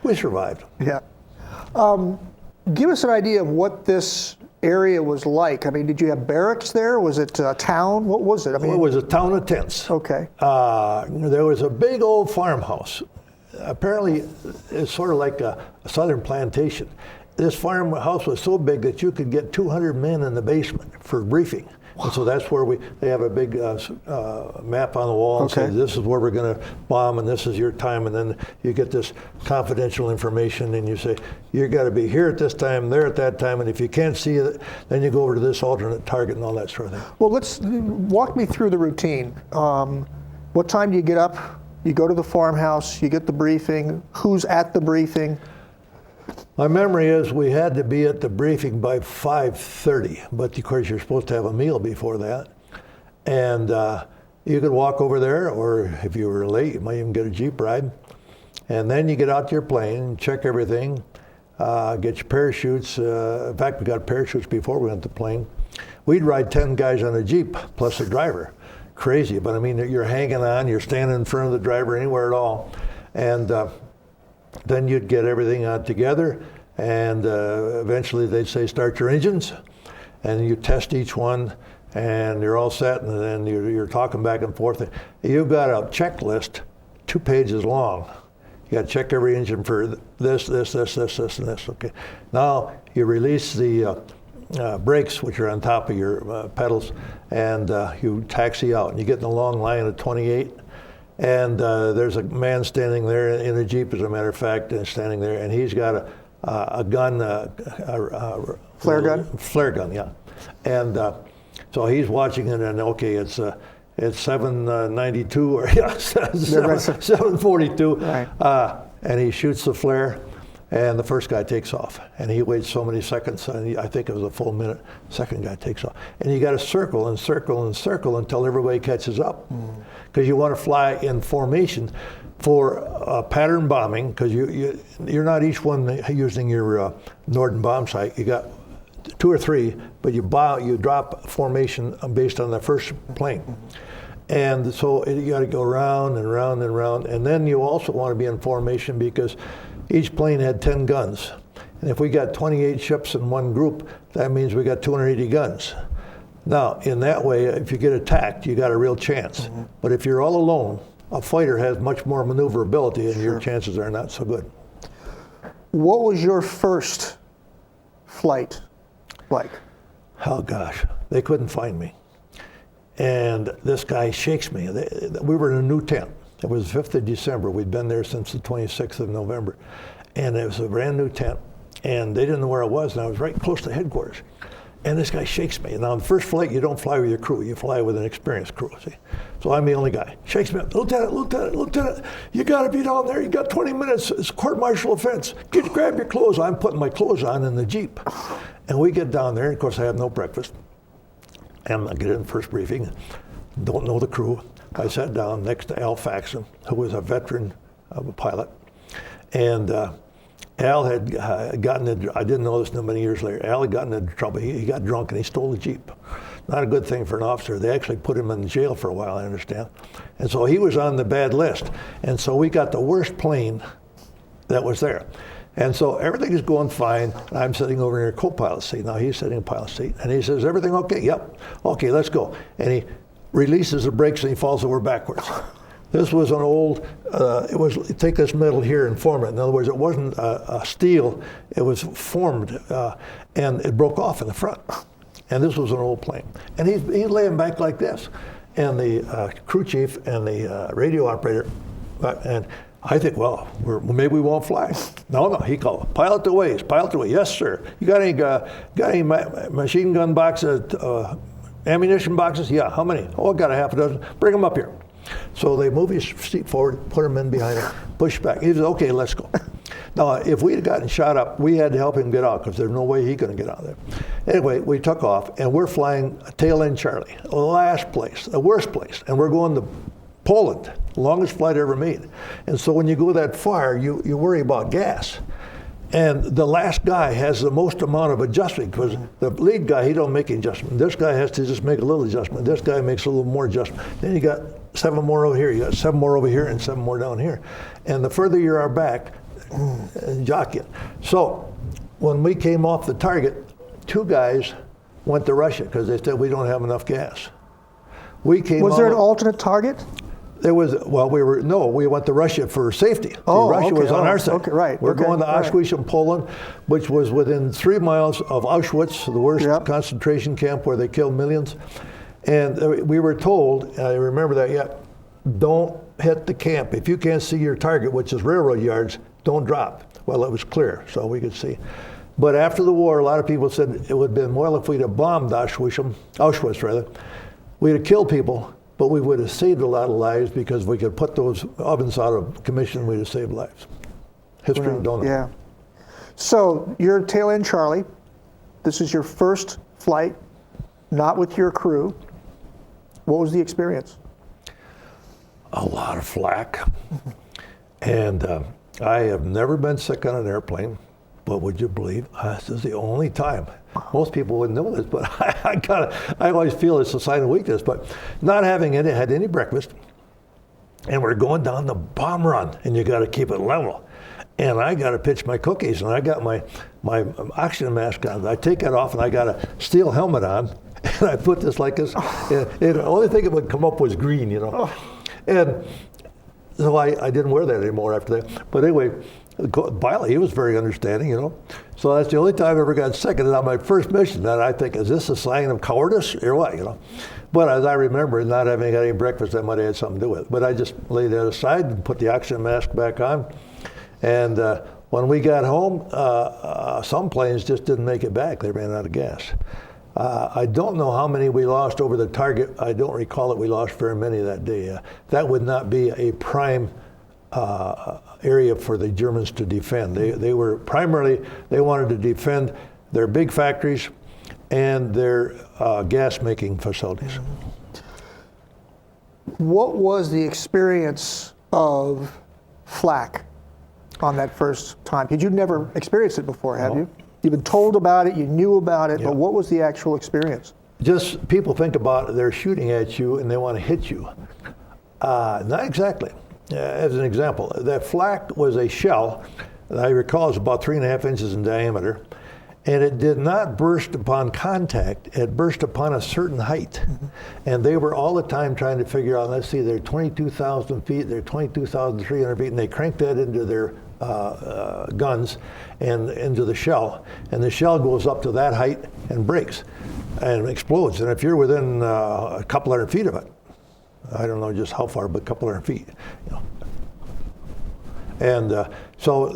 We survived. Yeah. Give us an idea of what this area was like. I mean, did you have barracks there? Was it a town? What was it? I mean, it was a town of tents. Okay. There was a big old farmhouse. Apparently, it's sort of like a southern plantation. This farmhouse was so big that you could get 200 men in the basement for briefing. Wow. And so that's where they have a big map on the wall and say, this is where we're going to bomb and this is your time. And then you get this confidential information and you say, you got to be here at this time, there at that time. And if you can't see it, then you go over to this alternate target and all that sort of thing. Well, let's walk me through the routine. What time do you get up? You go to the farmhouse, you get the briefing. Who's at the briefing? My memory is we had to be at the briefing by 5:30, but of course you're supposed to have a meal before that. And you could walk over there, or if you were late, you might even get a Jeep ride. And then you get out to your plane, check everything, get your parachutes. In fact, we got parachutes before we went to the plane. We'd ride 10 guys on a Jeep, plus a driver. Crazy, but I mean, you're hanging on, you're standing in front of the driver anywhere at all. And then you'd get everything together, and eventually they'd say, start your engines, and you test each one, and you're all set, and then you're talking back and forth. You've got a checklist 2 pages long. You got to check every engine for this, and this. Okay. Now you release the brakes, which are on top of your pedals, and you taxi out, and you get in a long line of 28. And there's a man standing there in a Jeep, as a matter of fact, standing there, and he's got a gun, flare gun? Flare gun, yeah. And so he's watching it, and okay, it's 792 or 742, right. And he shoots the flare. And the first guy takes off, and he waits so many seconds, and I think it was a full minute. Second guy takes off, and you got to circle and circle and circle until everybody catches up, because you want to fly in formation for pattern bombing, because you're not each one using your Norden bomb sight. You got 2 or 3, but you drop formation based on the first plane. And so you got to go round and round and round, and then you also want to be in formation because each plane had 10 guns. And if we got 28 ships in one group, that means we got 280 guns. Now, in that way, if you get attacked, you got a real chance. But if you're all alone, a fighter has much more maneuverability, and your chances are not so good. What was your first flight like? Oh gosh, they couldn't find me. And this guy shakes me. We were in a new tent. It was the 5th of December. We'd been there since the 26th of November. And it was a brand new tent. And they didn't know where I was, and I was right close to headquarters. And this guy shakes me. Now, on the first flight, you don't fly with your crew. You fly with an experienced crew, see? So I'm the only guy. Shakes me up. Lieutenant, you got to be down there. You got 20 minutes. It's court-martial offense. Grab your clothes. I'm putting my clothes on in the Jeep. And we get down there. Of course, I have no breakfast. And I get in the first briefing. Don't know the crew. I sat down next to Al Faxon, who was a veteran of a pilot. And Al had gotten into, I didn't know this until many years later, Al had gotten into trouble. He got drunk and he stole the Jeep. Not a good thing for an officer. They actually put him in jail for a while, I understand. And so he was on the bad list. And so we got the worst plane that was there. And so everything is going fine. I'm sitting over near co-pilot seat. Now he's sitting in pilot seat. And he says, everything okay? Yep. Okay, let's go. And he releases the brakes and he falls over backwards. This was an old, take this metal here and form it. In other words, it wasn't a steel, it was formed, and it broke off in the front. And this was an old plane. And he's laying back like this. And the crew chief and the radio operator, and I think, well, maybe we won't fly. No, he called, pilot the ways, pilot the way. Yes, sir. You got any machine gun boxes, ammunition boxes? Yeah, how many? Oh, I got a half a dozen. Bring them up here. So they move his seat forward, put him in behind him, push back. He said, okay, let's go. Now, if we had gotten shot up, we had to help him get out because there's no way he could get out of there. Anyway, we took off, and we're flying tail end Charlie, the last place, the worst place, and we're going to Poland, the longest flight ever made. And so when you go that far, you worry about gas. And the last guy has the most amount of adjustment because the lead guy, he don't make any adjustment. This guy has to just make a little adjustment. This guy makes a little more adjustment. Then you got 7 more over here, you got 7 more over here, and 7 more down here. And the further you are back, jock it. So when we came off the target, 2 guys went to Russia because they said we don't have enough gas. We came. Was there an alternate target? There was, well, we went to Russia for safety. Oh, Russia okay, was on our side. Okay, right. We're going to Auschwitz in Poland, which was within 3 miles of Auschwitz, the worst concentration camp where they killed millions. And we were told, I remember that yet, don't hit the camp. If you can't see your target, which is railroad yards, don't drop. Well, it was clear, so we could see. But after the war, a lot of people said it would have been well if we'd have bombed Auschwitz. We'd have killed people, but we would have saved a lot of lives because we could put those ovens out of commission, we'd have saved lives. History, don't know. Yeah. So you're tail end Charlie. This is your first flight, not with your crew. What was the experience? A lot of flak. And I have never been sick on an airplane, but would you believe, this is the only time. Most people wouldn't know this, but I always feel it's a sign of weakness, but not having had any breakfast, and we're going down the bomb run, and you got to keep it level. And I got to pitch my cookies, and I got my oxygen mask on. I take it off, and I got a steel helmet on, and I put this like this. And the only thing that would come up was green, And so I didn't wear that anymore after that. But anyway, Biley, he was very understanding, So that's the only time I ever got sick. And on my first mission, that I think, is this a sign of cowardice or what, But as I remember, not having had any breakfast, that might have had something to do with it. But I just laid that aside and put the oxygen mask back on. And when we got home, some planes just didn't make it back. They ran out of gas. I don't know how many we lost over the target. I don't recall that we lost very many that day. That would not be a prime area for the Germans to defend. They were primarily, they wanted to defend their big factories and their gas-making facilities. What was the experience of flak on that first time? Because you'd never experienced it before, have you? You've been told about it, you knew about it, but what was the actual experience? Just people think about they're shooting at you and they want to hit you. Not exactly. As an example, that flak was a shell, I recall, it's about 3.5 inches in diameter, and it did not burst upon contact. It burst upon a certain height. And they were all the time trying to figure out, let's see, they're 22,000 feet, they're 22,300 feet, and they cranked that into their guns and into the shell. And the shell goes up to that height and breaks and explodes. And if you're within a couple hundred feet of it, I don't know just how far, but a couple hundred feet, you know. And so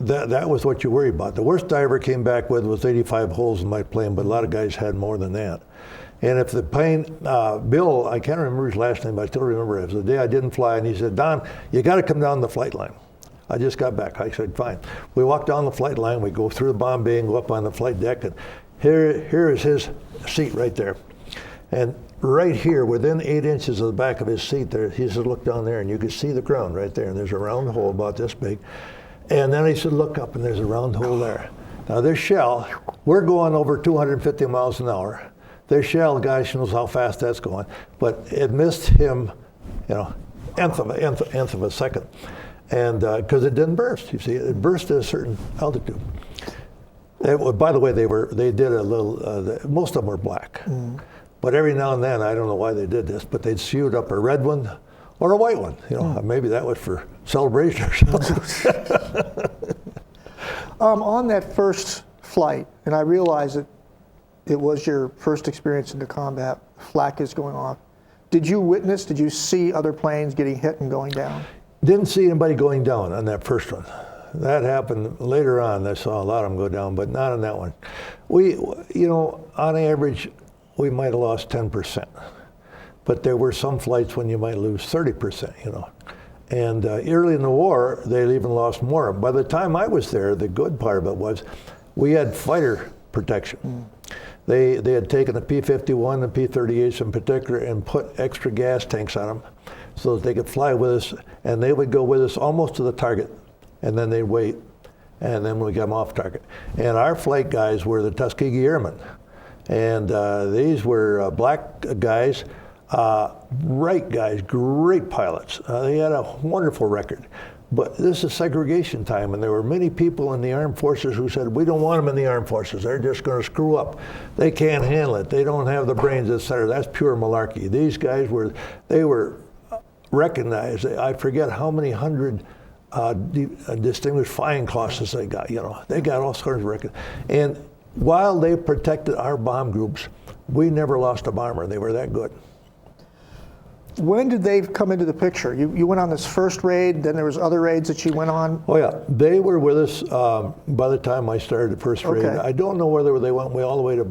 that was what you worry about. The worst I ever came back with was 85 holes in my plane, but a lot of guys had more than that. And if the plane, Bill, I can't remember his last name, but I still remember it. It was the day I didn't fly, and he said, Don, you got to come down the flight line. I just got back. I said, fine. We walk down the flight line, we go through the bomb bay and go up on the flight deck, and here is his seat right there. And right here, within 8 inches of the back of his seat there, he said, look down there, and you can see the ground right there, and there's a round hole about this big. And then he said, look up, and there's a round hole there. Now this shell, we're going over 250 miles an hour. This shell, gosh knows how fast that's going, but it missed him, you know, nth of a second. And because it didn't burst, you see, it burst at a certain altitude. By the way, they did a little, most of them were black. But every now and then, I don't know why they did this, but they'd shoot up a red one or a white one. You know, maybe that was for celebration or something. On that first flight, and I realize that it was your first experience into combat, flak is going off. Did you see other planes getting hit and going down? Didn't see anybody going down on that first one. That happened later on. I saw a lot of them go down, but not on that one. We, you know, on average, we might have lost 10%. But there were some flights when you might lose 30%, you know. And early in the war, they even lost more. By the time I was there, the good part of it was we had fighter protection. They had taken the P-51 and P-38s in particular and put extra gas tanks on them so that they could fly with us, and they would go with us almost to the target, and then they'd wait, and then we got them off target. And our flight guys were the Tuskegee Airmen. And these were black guys, bright guys, great pilots. They had a wonderful record. But this is segregation time, and there were many people in the armed forces who said, we don't want them in the armed forces. They're just going to screw up. They can't handle it. They don't have the brains, et cetera. That's pure malarkey. These guys were recognized. I forget how many hundred distinguished flying crosses they got. You know, they got all sorts of records. And while they protected our bomb groups, we never lost a bomber. They were that good. When did they come into the picture? You went on this first raid, then there was other raids that you went on? Oh yeah, they were with us by the time I started the first raid. I don't know whether they went all the way to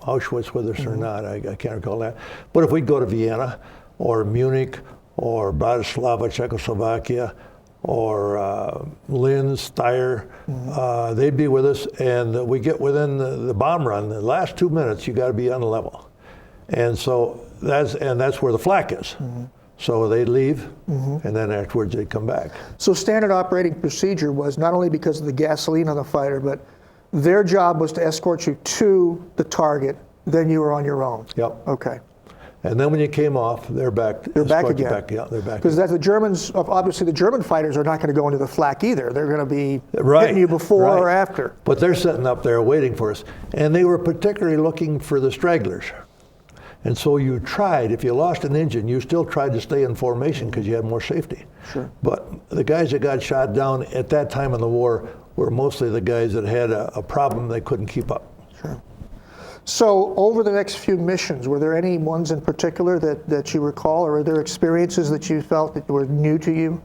Auschwitz with us or not. I can't recall that. But if we'd go to Vienna or Munich or Bratislava, Czechoslovakia, or Linz, Steyr, they'd be with us, and we get within the bomb run. The last 2 minutes, you got to be on the level. And so that's where the flak is. So they'd leave, and then afterwards they'd come back. So standard operating procedure was not only because of the gasoline on the fighter, but their job was to escort you to the target, then you were on your own. Yep. Okay. And then when you came off, they're back. They're back again. Yeah, they're back. Because the Germans, obviously the German fighters are not going to go into the flak either. They're going to be hitting you before or after. But they're sitting up there waiting for us. And they were particularly looking for the stragglers. And so you tried, if you lost an engine, you still tried to stay in formation because you had more safety. Sure. But the guys that got shot down at that time in the war were mostly the guys that had a problem they couldn't keep up. Sure. So over the next few missions, were there any ones in particular that you recall, or are there experiences that you felt that were new to you?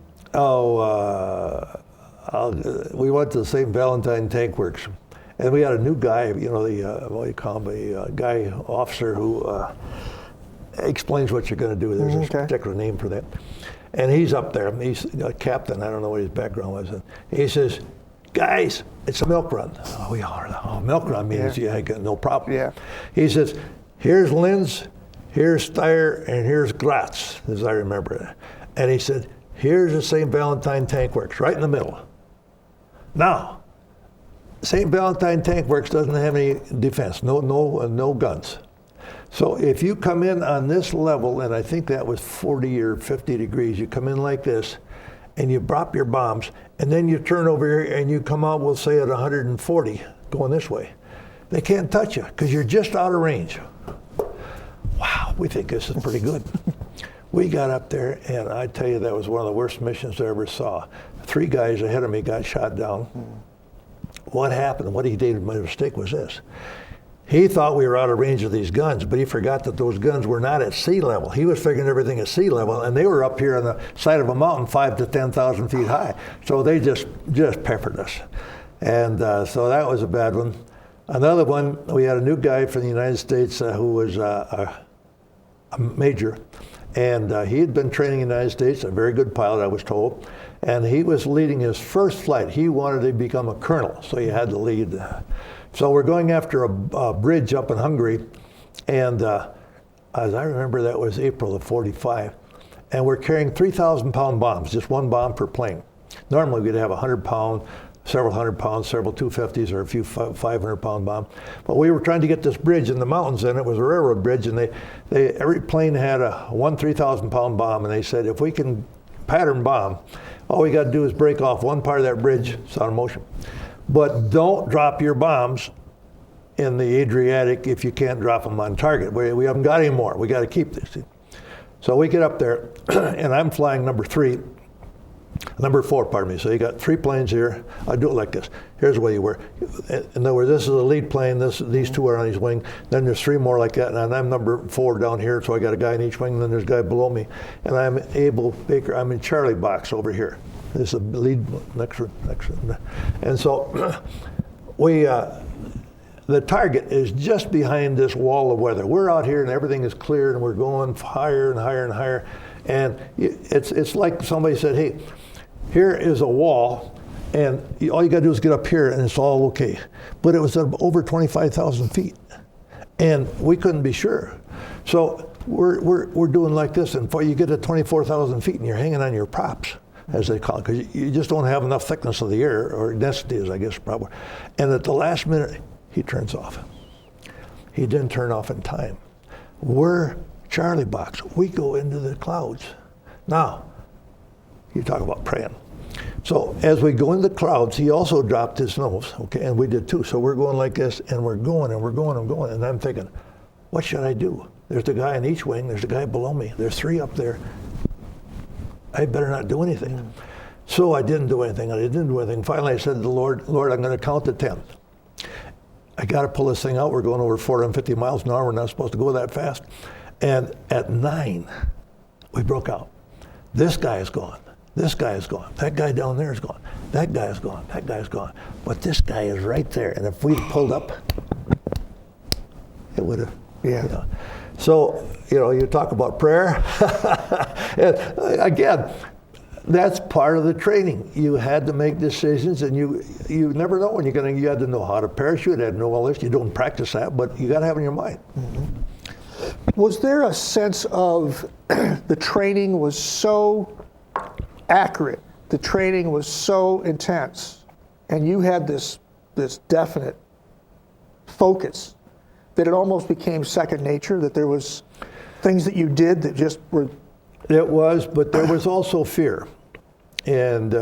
We went to the St. Valentine Tank Works. And we had a new guy, you know, what do you call him, a guy officer who explains what you're going to do. There's a particular name for that. And he's up there. He's a captain. I don't know what his background was. And he says, guys, it's a milk run. Oh, we are. Oh, milk run means you got no problem. Yeah. He says, here's Linz, here's Steyr, and here's Graz, as I remember it. And he said, here's the St. Valentine Tank Works, right in the middle. Now, St. Valentine Tank Works doesn't have any defense, no guns. So if you come in on this level, and I think that was 40 or 50 degrees, you come in like this, and you drop your bombs, and then you turn over here and you come out, we'll say at 140, going this way. They can't touch you because you're just out of range. Wow, we think this is pretty good. We got up there, and I tell you, that was one of the worst missions I ever saw. 3 guys ahead of me got shot down. What happened, what he did, my mistake was this. He thought we were out of range of these guns, but he forgot that those guns were not at sea level. He was figuring everything at sea level, and they were up here on the side of a mountain 5,000 to 10,000 feet high. So they just peppered us. And so that was a bad one. Another one, we had a new guy from the United States who was a major, and he had been training in the United States, a very good pilot, I was told, and he was leading his first flight. He wanted to become a colonel, so he had to lead. So we're going after a bridge up in Hungary, and as I remember, that was April of '45, and we're carrying 3,000-pound bombs, just one bomb per plane. Normally we'd have 100-pound, several 100-pound, several 250s, or a few 500-pound bombs. But we were trying to get this bridge in the mountains, and it was a railroad bridge, and every plane had one 3,000-pound bomb, and they said, if we can pattern bomb, all we got to do is break off one part of that bridge, it's out of motion. But don't drop your bombs in the Adriatic if you can't drop them on target. We haven't got any more. We got to keep this. So we get up there, and I'm flying number 4, pardon me. So you got 3 planes here. I do it like this. Here's the way you work. In other words, this is the lead plane. These 2 are on his wing. Then there's 3 more like that, and I'm number 4 down here. So I got a guy in each wing, and then there's a guy below me. And I'm I'm in Charlie box over here. This is the lead next. And so the target is just behind this wall of weather. We're out here and everything is clear and we're going higher and higher and higher. And it's like somebody said, hey, here is a wall and all you got to do is get up here and it's all okay. But it was over 25,000 feet and we couldn't be sure. So we're doing like this, and you get to 24,000 feet and you're hanging on your props, as they call it, because you just don't have enough thickness of the air, or density is, I guess, probably. And at the last minute, he turns off. He didn't turn off in time. We're Charlie box. We go into the clouds. Now, you talk about praying. So as we go into the clouds, he also dropped his nose, okay, and we did too. So we're going like this, and we're going, and we're going, and going, and I'm thinking, what should I do? There's the guy in each wing, there's the guy below me, there's 3 up there. I better not do anything. So I didn't do anything. Finally, I said to the Lord, I'm going to count to 10. I got to pull this thing out. We're going over 450 miles an hour. We're not supposed to go that fast. And at 9, we broke out. This guy is gone. This guy is gone. That guy down there is gone. That guy is gone. That guy is gone. But this guy is right there. And if we'd pulled up, it would have. Yeah. You know. So, you talk about prayer. And again, that's part of the training. You had to make decisions, and you never know when you had to know how to parachute, you had to know all this. You don't practice that, but you got to have it in your mind. Mm-hmm. Was there a sense of the training was so accurate, the training was so intense, and you had this definite focus that it almost became second nature, that there was things that you did that just were... It was, but there was also fear. And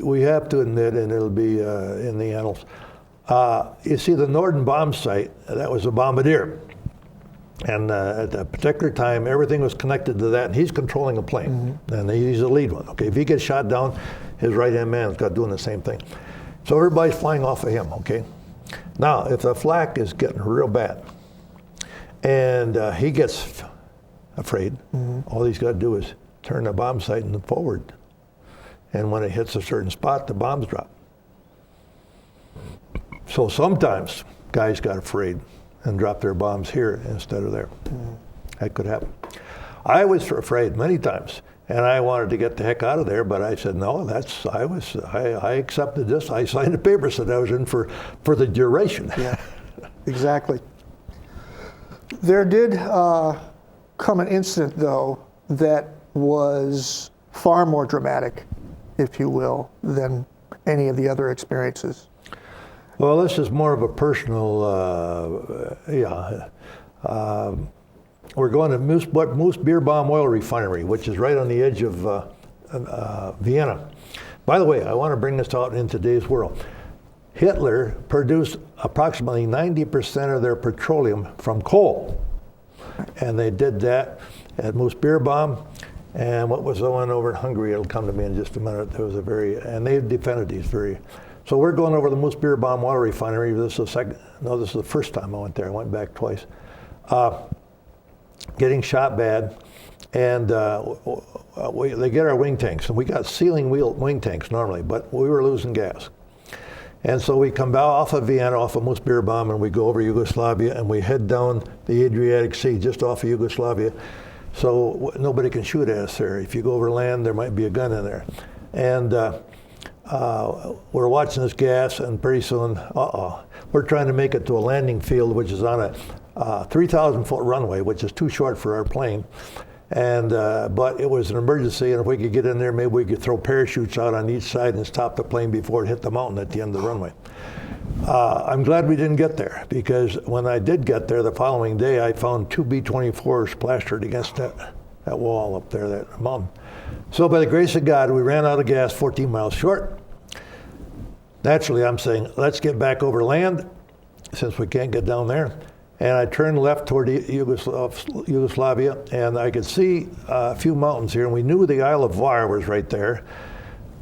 we have to admit, and it'll be in the annals, you see the Norden bomb site, that was a bombardier. And at that particular time, everything was connected to that, and he's controlling a plane. Mm-hmm. And he's the lead one. Okay, if he gets shot down, his right-hand man's got doing the same thing. So everybody's flying off of him, okay? Now, if the flak is getting real bad, and he gets afraid, all he's got to do is turn the bomb sight forward. And when it hits a certain spot, the bombs drop. So sometimes guys got afraid and dropped their bombs here instead of there. That could happen. I was afraid many times, And I wanted to get the heck out of there, but I said, no, I accepted this. I signed the paper, said I was in for the duration. Yeah, exactly. There did come an incident, though, that was far more dramatic, if you will, than any of the other experiences. Well, this is more of a personal, we're going to Moose Beer Bomb Oil Refinery, which is right on the edge of Vienna. By the way, I want to bring this out in today's world. Hitler produced approximately 90% of their petroleum from coal. And they did that at Moose Beer Bomb. And what was the one over in Hungary? It'll come to me in just a minute. There was and they defended these very. So we're going over the Moose Beer Bomb Oil Refinery. This is the first time I went there. I went back twice. Getting shot bad, and they get our wing tanks, and we got ceiling wheel wing tanks normally, but we were losing gas. And so we come off of Vienna, off of Moose Beer Bomb, and we go over Yugoslavia, and we head down the Adriatic Sea just off of Yugoslavia, so nobody can shoot at us there. If you go over land, there might be a gun in there. And we're watching this gas, and pretty soon, we're trying to make it to a landing field, which is on a 3,000-foot runway, which is too short for our plane. And but it was an emergency, and if we could get in there, maybe we could throw parachutes out on each side and stop the plane before it hit the mountain at the end of the runway. I'm glad we didn't get there, because when I did get there the following day, I found 2 B-24s plastered against that wall up there, that mountain. So by the grace of God, we ran out of gas 14 miles short. Naturally, I'm saying, let's get back over land, since we can't get down there. And I turned left toward Yugoslavia, and I could see a few mountains here, and we knew the Isle of Var was right there.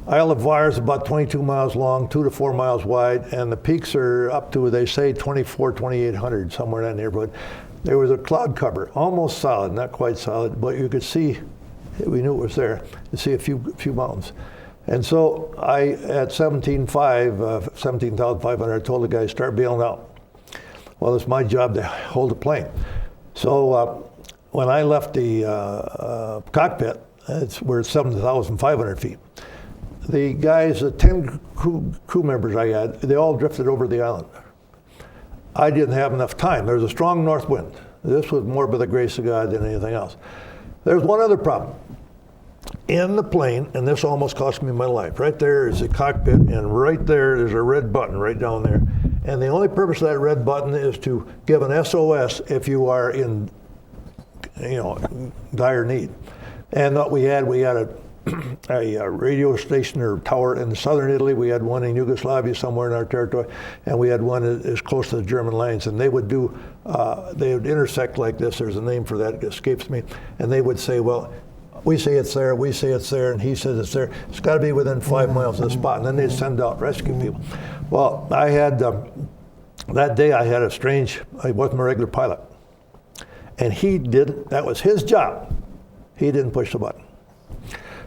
Isle of Var is about 22 miles long, 2 to 4 miles wide, and the peaks are up to, they say, 2,800, somewhere in that neighborhood. There was a cloud cover, almost solid, not quite solid, but you could see, we knew it was there, you see a few mountains. And so at 17,500, I told the guys, start bailing out. Well, it's my job to hold the plane. So when I left the cockpit, we're at 7,500 feet. The guys, the 10 crew members I had, they all drifted over the island. I didn't have enough time. There was a strong north wind. This was more by the grace of God than anything else. There's one other problem. In the plane, and this almost cost me my life, right there is the cockpit, and right there's a red button right down there. And the only purpose of that red button is to give an SOS if you are in, dire need. And what we had a radio station or tower in southern Italy. We had one in Yugoslavia somewhere in our territory, and we had one as close to the German lines. And they would they would intersect like this. There's a name for that, it escapes me. And they would say, well, we say it's there, we say it's there, and he says it's there. It's got to be within 5 miles of the spot. And then they'd send out rescue people. Well, I had, that day I had I wasn't a regular pilot. And that was his job. He didn't push the button.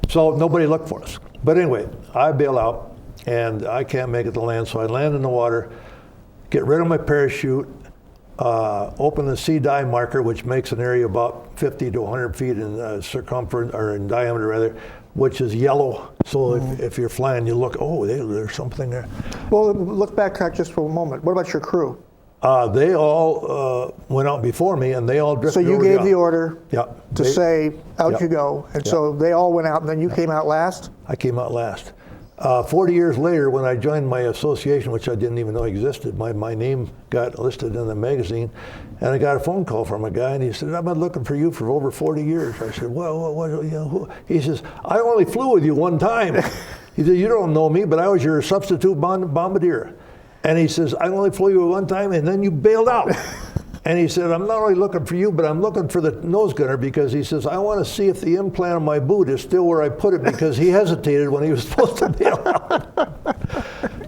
So nobody looked for us. But anyway, I bail out, and I can't make it to land, so I land in the water, get rid of my parachute, open the sea dive marker, which makes an area about 50 to 100 feet in circumference, or in diameter rather, which is yellow. So if you're flying, you look, there's something there. Well, look back just for a moment. What about your crew? They all went out before me, and they all drifted over. So you gave the order to say, out you go. And so they all went out, and then you came out last? I came out last. 40 years later, when I joined my association, which I didn't even know existed, my name got listed in the magazine, and I got a phone call from a guy, and he said, I've been looking for you for over 40 years. I said, well, who? He says, I only flew with you one time. He said, you don't know me, but I was your substitute bombardier. And he says, I only flew you one time, and then you bailed out. And he said, I'm not only looking for you, but I'm looking for the nose gunner, because he says, I want to see if the implant on my boot is still where I put it, because he hesitated when he was supposed to bail out.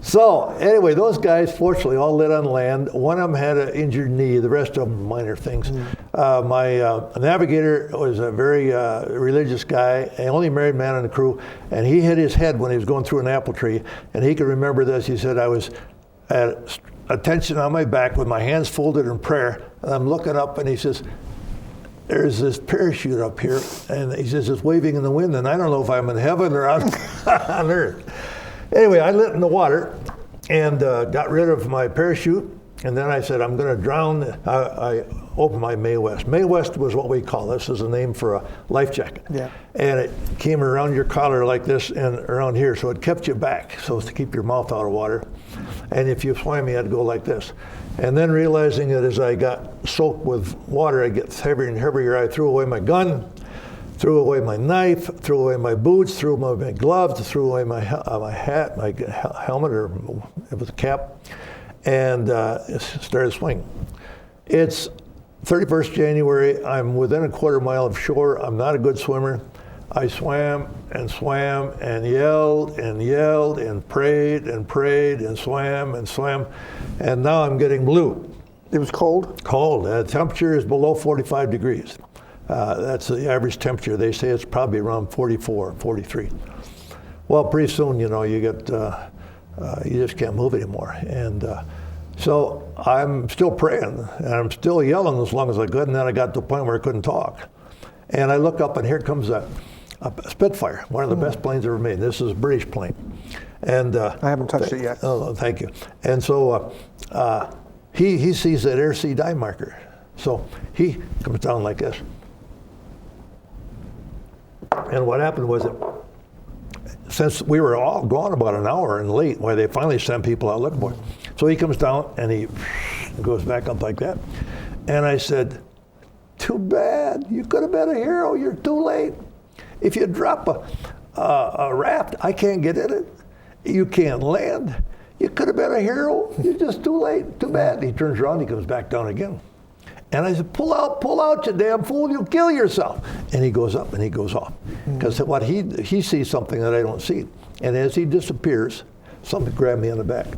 So anyway, those guys fortunately all lit on land. One of them had an injured knee, the rest of them minor things. My navigator was a very religious guy, the only married man on the crew, and he hit his head when he was going through an apple tree, and he could remember this. He said, I was at attention on my back with my hands folded in prayer, and I'm looking up, and he says, there's this parachute up here, and he says it's waving in the wind, and I don't know if I'm in heaven or on, on earth. Anyway, I lit in the water and got rid of my parachute, and then I said, I'm going to drown. I opened my Mae West. Mae West was what we call, this is a name for a life jacket. Yeah. And it came around your collar like this and around here, so it kept you back, so as to keep your mouth out of water. And if you swam, you had to go like this. And then realizing that as I got soaked with water, I'd get heavier and heavier, I threw away my gun, threw away my knife, threw away my boots, threw away my gloves, threw away my hat, my helmet, or it was a cap, and started swinging. It's 31st January, I'm within a quarter mile of shore, I'm not a good swimmer. I swam and yelled and prayed and swam, and now I'm getting blue. It was cold? Cold. The temperature is below 45 degrees. That's the average temperature. They say it's probably around 44, 43. Well, pretty soon, you know, you get, you just can't move anymore. And so I'm still praying, and I'm still yelling as long as I could, and then I got to the point where I couldn't talk. And I look up, and here comes a Spitfire, one of the best planes ever made. This is a British plane. And I haven't touched it yet. Oh, thank you. And so he sees that air sea dive marker. So he comes down like this. And what happened was that since we were all gone about an hour and late, why they finally sent people out looking for it. So he comes down and he goes back up like that. And I said, too bad, you could have been a hero, you're too late. If you drop a raft, I can't get in it. You can't land. You could have been a hero, you're just too late, too bad. He turns around, he comes back down again. And I said, pull out, you damn fool, you'll kill yourself. And he goes up and he goes off. Because what he sees something that I don't see. And as he disappears, something grabbed me in the back.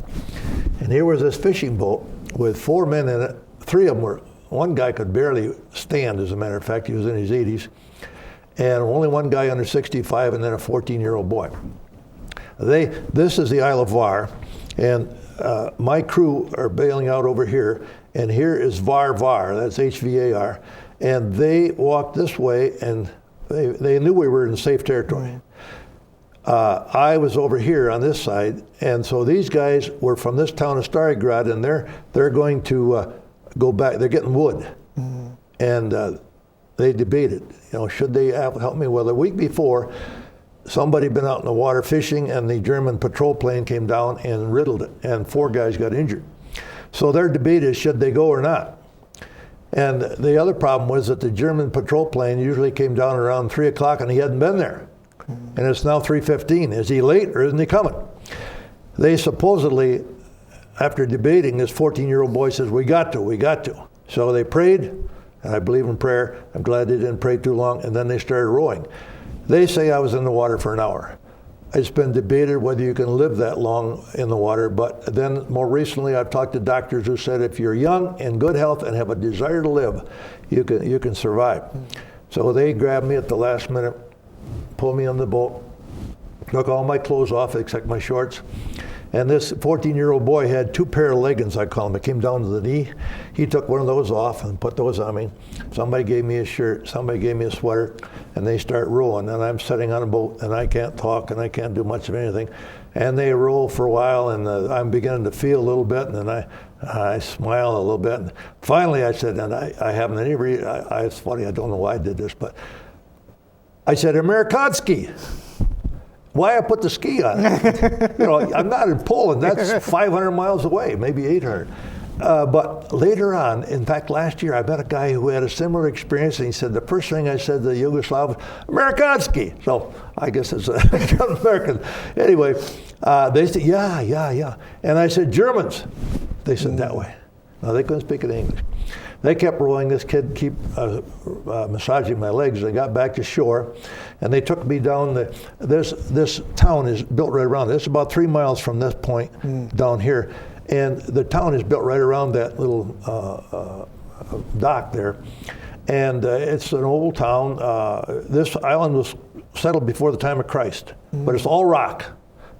And here was this fishing boat with 4 men in it. 3 of them were, one guy could barely stand, as a matter of fact, he was in his 80s. And only one guy under 65, and then a 14-year-old boy. This is the Isle of Var, and my crew are bailing out over here, and here is Var, that's H-V-A-R, and they walked this way, and they knew we were in safe territory. I was over here on this side, and so these guys were from this town of Starigrad, and they're going to go back. They're getting wood, and they debated, you know, should they help me? Well, the week before, somebody had been out in the water fishing, and the German patrol plane came down and riddled it, and 4 guys got injured. So their debate is, should they go or not? And the other problem was that the German patrol plane usually came down around 3 o'clock, and he hadn't been there. And it's now 3:15. Is he late or isn't he coming? They supposedly, after debating, this 14-year-old boy says, we got to. So they prayed, and I believe in prayer. I'm glad they didn't pray too long, and then they started rowing. They say I was in the water for an hour. It's been debated whether you can live that long in the water, but then more recently I've talked to doctors who said if you're young, in good health, and have a desire to live, you can survive. So they grabbed me at the last minute, pulled me on the boat, took all my clothes off except my shorts. And this 14-year-old boy had 2 pair of leggings, I call them. It came down to the knee. He took one of those off and put those on me. Somebody gave me a shirt, somebody gave me a sweater, and they start rowing. And I'm sitting on a boat, and I can't talk, and I can't do much of anything. And they roll for a while, and I'm beginning to feel a little bit, and then I smile a little bit. And finally I said, and I haven't any reason, it's funny, I don't know why I did this, but I said, Amerikanski. Why I put the ski on it? You know, I'm not in Poland. That's 500 miles away, maybe 800. But later on, in fact, last year, I met a guy who had a similar experience, and he said, the first thing I said to the Yugoslav was, Amerikanski. So I guess it's American. Anyway, they said, yeah. And I said, Germans. They said, that way. No, they couldn't speak any English. They kept rowing. This kid kept massaging my legs. They got back to shore, and they took me down. This town is built right around it. It's about 3 miles from this point down here, and the town is built right around that little dock there. And it's an old town. This island was settled before the time of Christ, but it's all rock,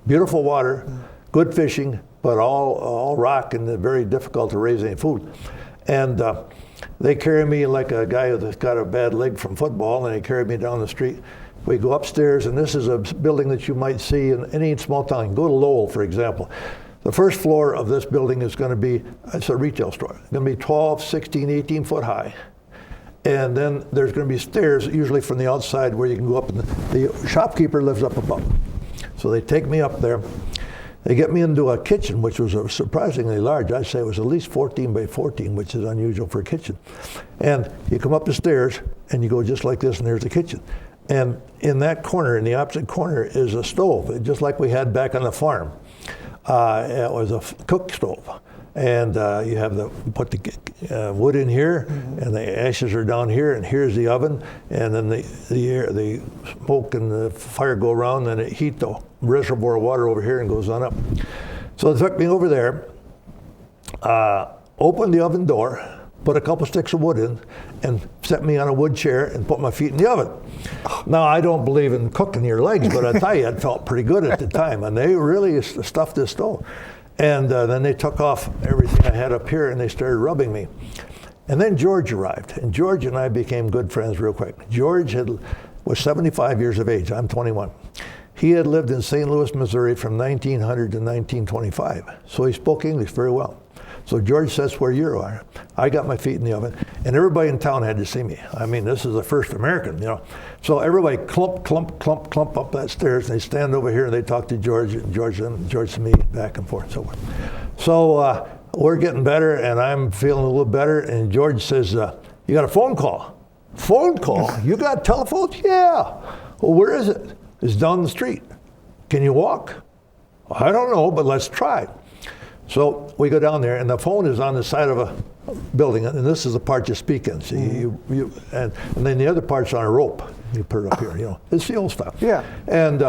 beautiful water, good fishing, but all rock, and very difficult to raise any food. And They carry me like a guy that's got a bad leg from football, and they carry me down the street. We go upstairs, and this is a building that you might see in any small town. Go to Lowell, for example. The first floor of this building is going to be, it's a retail store. It's going to be 12, 16, 18 foot high. And then there's going to be stairs, usually from the outside, where you can go up, and the shopkeeper lives up above. So they take me up there. They get me into a kitchen, which was surprisingly large. I'd say it was at least 14 by 14, which is unusual for a kitchen. And you come up the stairs, and you go just like this, and there's the kitchen. And in that corner, in the opposite corner, is a stove, just like we had back on the farm. It was a cook stove. And you have put the wood in here, and the ashes are down here, and here's the oven, and then the smoke and the fire go around, and it heat the reservoir of water over here and goes on up. So they took me over there, opened the oven door, put a couple sticks of wood in, and set me on a wood chair and put my feet in the oven. Now, I don't believe in cooking your legs, but I tell you, it felt pretty good at the time, and they really stuffed this stove. And then they took off everything I had up here, and they started rubbing me. And then George arrived, and George and I became good friends real quick. George was 75 years of age. I'm 21. He had lived in St. Louis, Missouri from 1900 to 1925, so he spoke English very well. So George says, where you are. I got my feet in the oven, and everybody in town had to see me. I mean, this is the first American, you know. So everybody clump up that stairs, and they stand over here, and they talk to George, and George to me, back and forth, and so forth. So we're getting better, and I'm feeling a little better, and George says, you got a phone call? Phone call? You got telephones? Yeah. Well, where is it? It's down the street. Can you walk? I don't know, but let's try. So we go down there, and the phone is on the side of a building, and this is the part you speak in. See, and then the other part's on a rope. You put it up here, you know. It's the old stuff. Yeah. And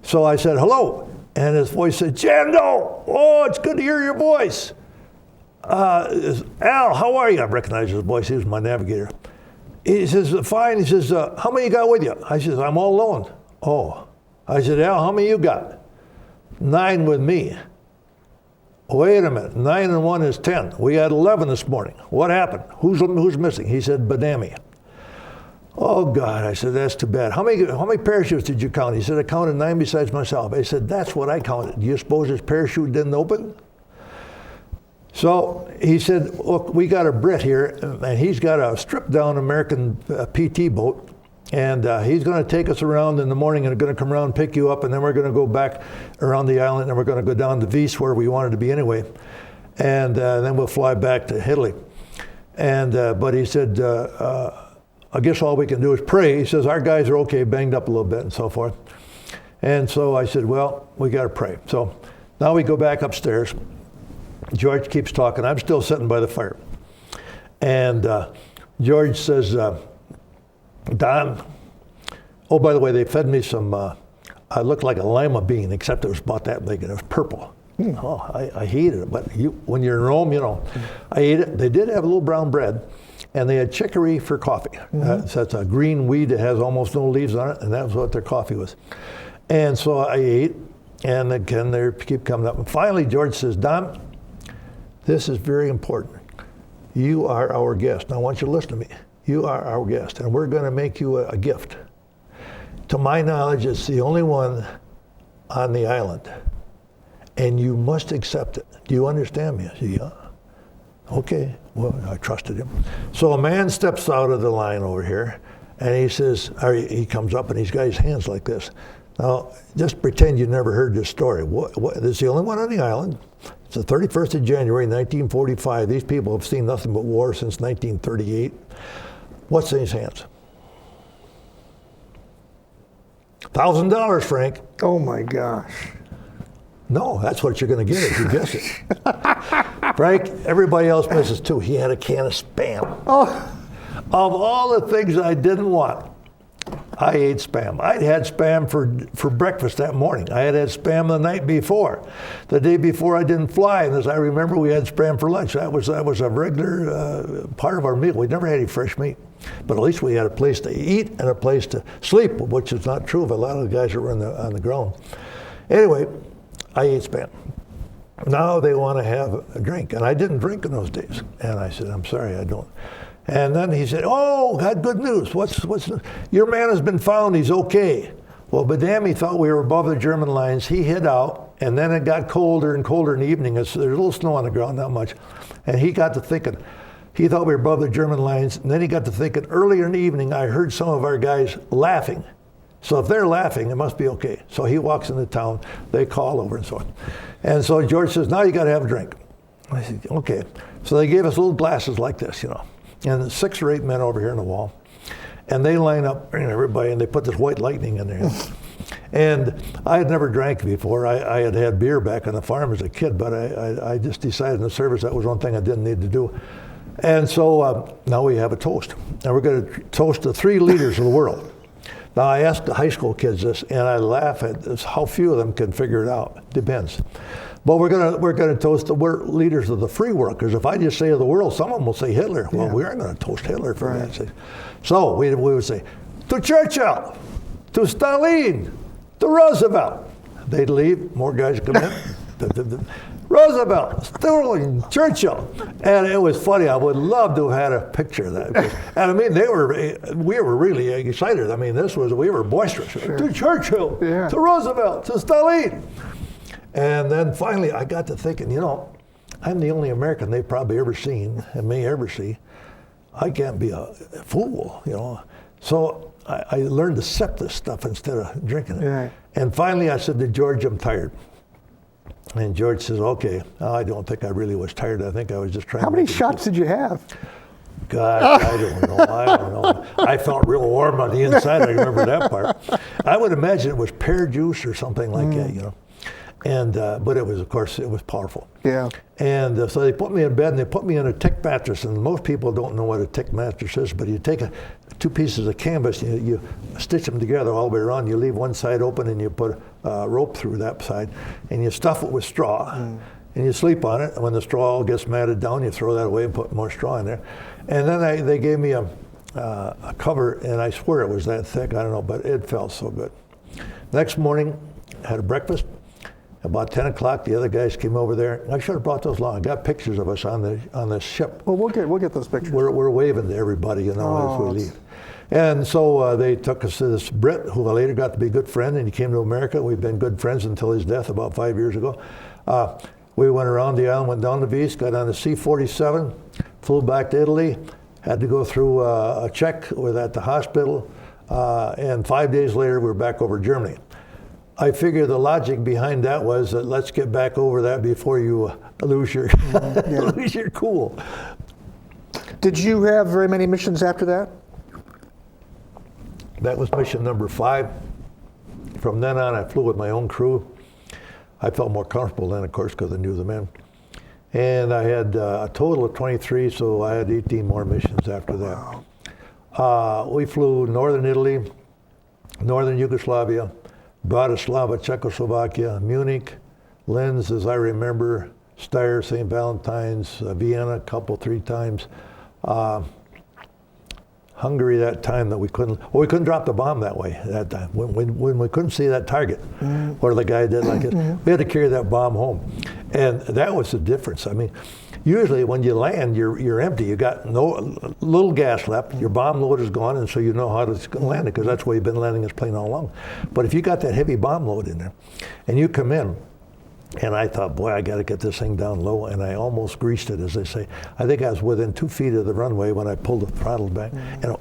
so I said, hello. And his voice said, Jando, oh, it's good to hear your voice. Al, how are you? I recognized his voice. He was my navigator. He says, fine. He says, how many you got with you? I says, I'm all alone. Oh. I said, Al, how many you got? 9 with me. Wait a minute, 9 and 1 is 10. We had 11 this morning. What happened? Who's missing? He said, Badami. Oh God, I said, that's too bad. How many parachutes did you count? He said, I counted 9 besides myself. I said, that's what I counted. Do you suppose his parachute didn't open? So he said, look, we got a Brit here, and he's got a stripped down American PT boat, and he's going to take us around in the morning, and going to come around and pick you up, and then we're going to go back around the island, and we're going to go down to Vis, where we wanted to be anyway, and then we'll fly back to Italy. And but he said, I guess all we can do is pray. He says, our guys are okay, banged up a little bit and so forth. And so I said, well, we got to pray. So now we go back upstairs. George keeps talking. I'm still sitting by the fire. And George says, Don, oh, by the way, they fed me some, I looked like a lima bean, except it was about that big, and it was purple. Oh, I hated it, but when you're in Rome, you know, I ate it. They did have a little brown bread, and they had chicory for coffee. So that's a green weed that has almost no leaves on it, and that was what their coffee was. And so I ate, and again, they keep coming up. And finally, George says, Don, this is very important. You are our guest. Now, I want you to listen to me. You are our guest, and we're going to make you a gift. To my knowledge, it's the only one on the island, and you must accept it. Do you understand me? I said, yeah. Okay, well, I trusted him. So a man steps out of the line over here, and he says, or he comes up, and he's got his hands like this. Now, just pretend you never heard this story. This is the only one on the island. It's the 31st of January, 1945. These people have seen nothing but war since 1938. What's in his hands? $1,000, Frank. Oh my gosh. No, that's what you're going to get if you guess it. Frank, everybody else misses too. He had a can of Spam. Oh. Of all the things I didn't want, I ate Spam. I'd had Spam for breakfast that morning. I had Spam the night before. The day before I didn't fly, and as I remember, we had Spam for lunch. That was a regular part of our meal. We never had any fresh meat. But at least we had a place to eat and a place to sleep, which is not true of a lot of the guys that were on the ground. Anyway, I ate Spam. Now they want to have a drink, and I didn't drink in those days. And I said, I'm sorry, I don't. And then he said, "Oh, got good news. What's your man has been found. He's okay." Well, but damn, he thought we were above the German lines. He hid out, and then it got colder and colder in the evening. There's a little snow on the ground, not much. And he got to thinking, he thought we were above the German lines. And then he got to thinking, earlier in the evening, I heard some of our guys laughing. So if they're laughing, it must be okay. So he walks into town, they call over and so on. And so George says, "Now you got to have a drink." I said, "Okay." So they gave us little glasses like this, and 6 or 8 men over here on the wall. And they line up, everybody, and they put this white lightning in there. And I had never drank before. I had had beer back on the farm as a kid, but I just decided in the service that was one thing I didn't need to do. And so now we have a toast. And we're going to toast the 3 leaders of the world. Now I asked the high school kids this, and I laugh at this, how few of them can figure it out. Depends. But we're gonna toast the leaders of the free world, because if I just say of the world, some of them will say Hitler. Well, we aren't going to toast Hitler for that. So we would say, "To Churchill, to Stalin, to Roosevelt." They'd leave, more guys come in. "Roosevelt, Stalin, Churchill." And it was funny. I would love to have had a picture of that. And I mean, we were really excited. I mean, we were boisterous. Sure. "To Churchill, to Roosevelt, to Stalin." And then finally I got to thinking, I'm the only American they've probably ever seen and may ever see. I can't be a fool, So I learned to sip this stuff instead of drinking it. Yeah. And finally I said to George, "I'm tired." And George says, "Okay." I don't think I really was tired. I think I was just trying to How many shots did you have? Gosh, I don't know. I felt real warm on the inside. I remember that part. I would imagine it was pear juice or something like that, And but it was, of course, it was powerful. Yeah. And so they put me in bed, and they put me in a tick mattress. And most people don't know what a tick mattress is, but you take 2 pieces of canvas, you stitch them together all the way around. You leave one side open, and you put a rope through that side, and you stuff it with straw, and you sleep on it. And when the straw all gets matted down, you throw that away and put more straw in there. And then they gave me a cover, and I swear it was that thick. I don't know, but it felt so good. Next morning, I had a breakfast. About 10 o'clock, the other guys came over there. I should have brought those along. I got pictures of us on the ship. Well, we'll get those pictures. We're waving to everybody, as we leave. And so they took us to this Brit, who I later got to be a good friend, and he came to America. We've been good friends until his death about 5 years ago. We went around the island, went down to Venice, got on the C-47, flew back to Italy, had to go through a check at the hospital, and 5 days later we were back over Germany. I figure the logic behind that was that let's get back over that before you lose your lose your cool. Did you have very many missions after that? That was mission number 5. From then on, I flew with my own crew. I felt more comfortable then, of course, because I knew the men. And I had a total of 23, so I had 18 more missions after that. Wow. We flew northern Italy, northern Yugoslavia, Bratislava, Czechoslovakia, Munich, Linz, as I remember, Steyr, St. Valentine's, Vienna, 3 times. Hungary that time that we couldn't drop the bomb that way that time. When we couldn't see that target, or the guy did like it, we had to carry that bomb home. And that was the difference. I mean, usually when you land, you're empty. You got no little gas left. Your bomb load is gone, and so you know how to land it, because that's where you've been landing this plane all along. But if you got that heavy bomb load in there, and you come in, and I thought, boy, I got to get this thing down low, and I almost greased it, as they say. I think I was within 2 feet of the runway when I pulled the throttle back, and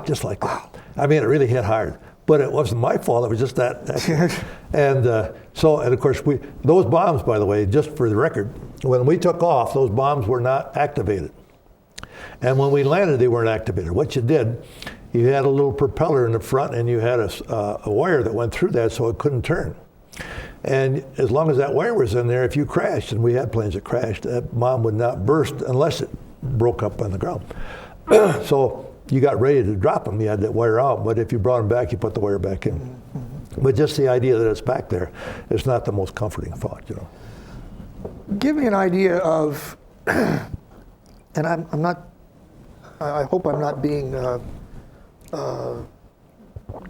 just like that. I mean, it really hit hard. But it wasn't my fault. It was just that. And of course, those bombs, by the way, just for the record, when we took off, those bombs were not activated. And when we landed, they weren't activated. What you did, you had a little propeller in the front, and you had a wire that went through that so it couldn't turn. And as long as that wire was in there, if you crashed, and we had planes that crashed, that bomb would not burst unless it broke up on the ground. So you got ready to drop them, you had that wire out, but if you brought them back, you put the wire back in. But just the idea that it's back there is not the most comforting thought, Give me an idea of, and I'm not, I hope I'm not being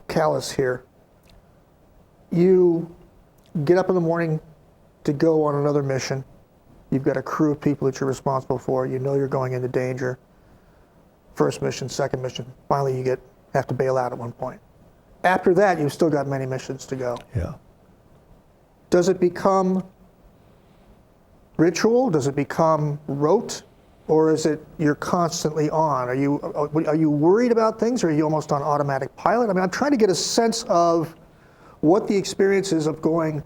callous here. You get up in the morning to go on another mission. You've got a crew of people that you're responsible for. You know you're going into danger. first mission, second mission. Finally, you have to bail out at one point. After that, you've still got many missions to go. Yeah. Does it become ritual? Does it become rote? Or is it you're constantly on? Are you worried about things, or are you almost on automatic pilot? I mean, I'm trying to get a sense of what the experience is of going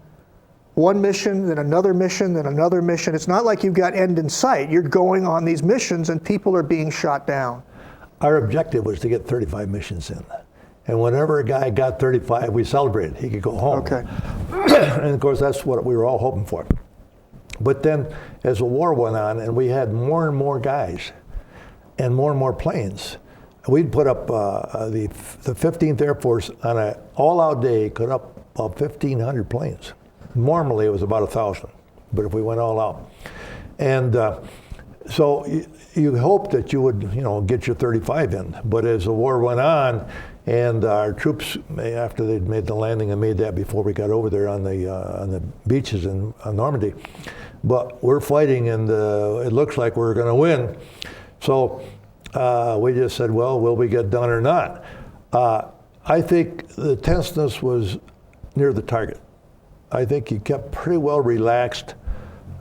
one mission, then another mission, then another mission. It's not like you've got end in sight. You're going on these missions and people are being shot down. Our objective was to get 35 missions in. And whenever a guy got 35, we celebrated. He could go home. Okay. And of course, that's what we were all hoping for. But then, as the war went on, and we had more and more guys, and more planes, we'd put up the 15th Air Force on an all-out day, could up about 1,500 planes. Normally, it was about 1,000, but if we went all out, and so you hope that you would, get your 35 in. But as the war went on, and our troops, after they'd made the landing, and made that before we got over there on the beaches in Normandy. But we're fighting, and it looks like we're going to win. So we just said, well, will we get done or not? I think the tenseness was near the target. I think you kept pretty well relaxed.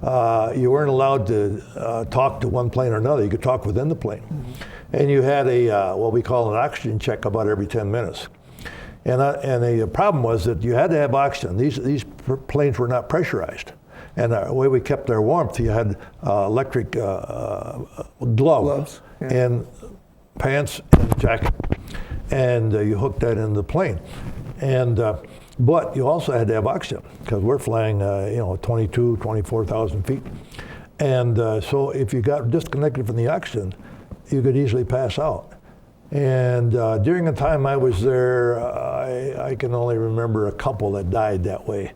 You weren't allowed to talk to one plane or another. You could talk within the plane. Mm-hmm. And you had what we call an oxygen check about every 10 minutes. And the problem was that you had to have oxygen. These planes were not pressurized. And the way we kept our warmth, you had electric gloves yeah. and pants and jacket. And you hooked that into the plane. And but you also had to have oxygen, because we're flying 22, 24,000 feet. And so if you got disconnected from the oxygen, you could easily pass out. And during the time I was there, I can only remember a couple that died that way.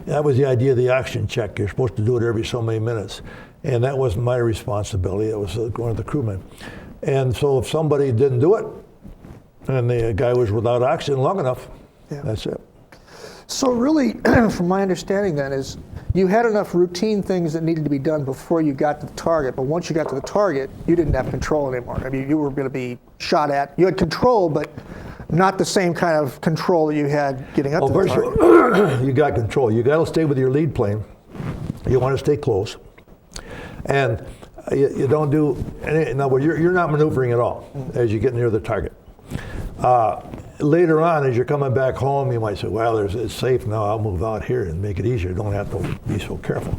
That was the idea of the oxygen check. You're supposed to do it every so many minutes. And that wasn't my responsibility. It was one of the crewmen. And so if somebody didn't do it, and the guy was without oxygen long enough, yeah. That's it. So really, from my understanding then, is you had enough routine things that needed to be done before you got to the target, but once you got to the target, you didn't have control anymore. I mean, you were going to be shot at. You had control, but not the same kind of control that you had getting up to the target. First, you got control. You got to stay with your lead plane. You want to stay close. And you don't do any, no, you're not maneuvering at all as you get near the target. Later on, as you're coming back home, you might say, well, it's safe now, I'll move out here and make it easier. Don't have to be so careful.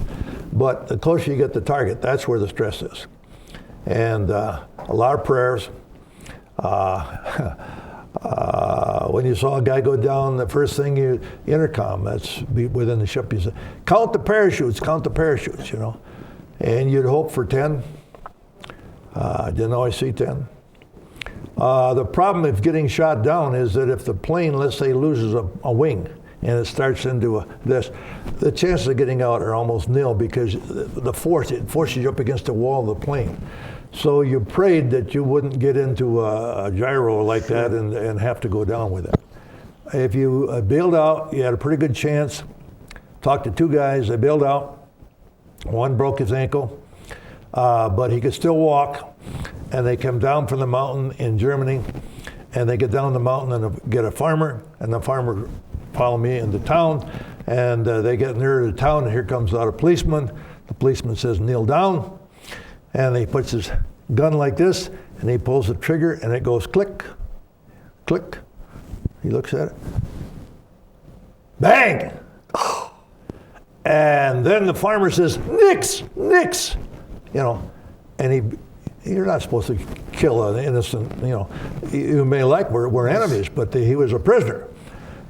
But the closer you get to target, that's where the stress is. And a lot of prayers. When you saw a guy go down, the first thing intercom, that's within the ship, you say, count the parachutes, And you'd hope for 10. Didn't always see 10. The problem of getting shot down is that if the plane, let's say, loses a wing and it starts into this, the chances of getting out are almost nil, because it forces you up against the wall of the plane. So you prayed that you wouldn't get into a gyro like that and have to go down with it. If you bailed out, you had a pretty good chance. Talked to two guys, they bailed out. One broke his ankle, but he could still walk. And they come down from the mountain in Germany, and they get down the mountain and get a farmer, and the farmer follow me into town, and they get near the town, and here comes out a policeman. The policeman says, kneel down, and he puts his gun like this, and he pulls the trigger, and it goes click, click. He looks at it. Bang! And then the farmer says, nix, nix, and you're not supposed to kill an innocent, you may like, we're enemies, but he was a prisoner.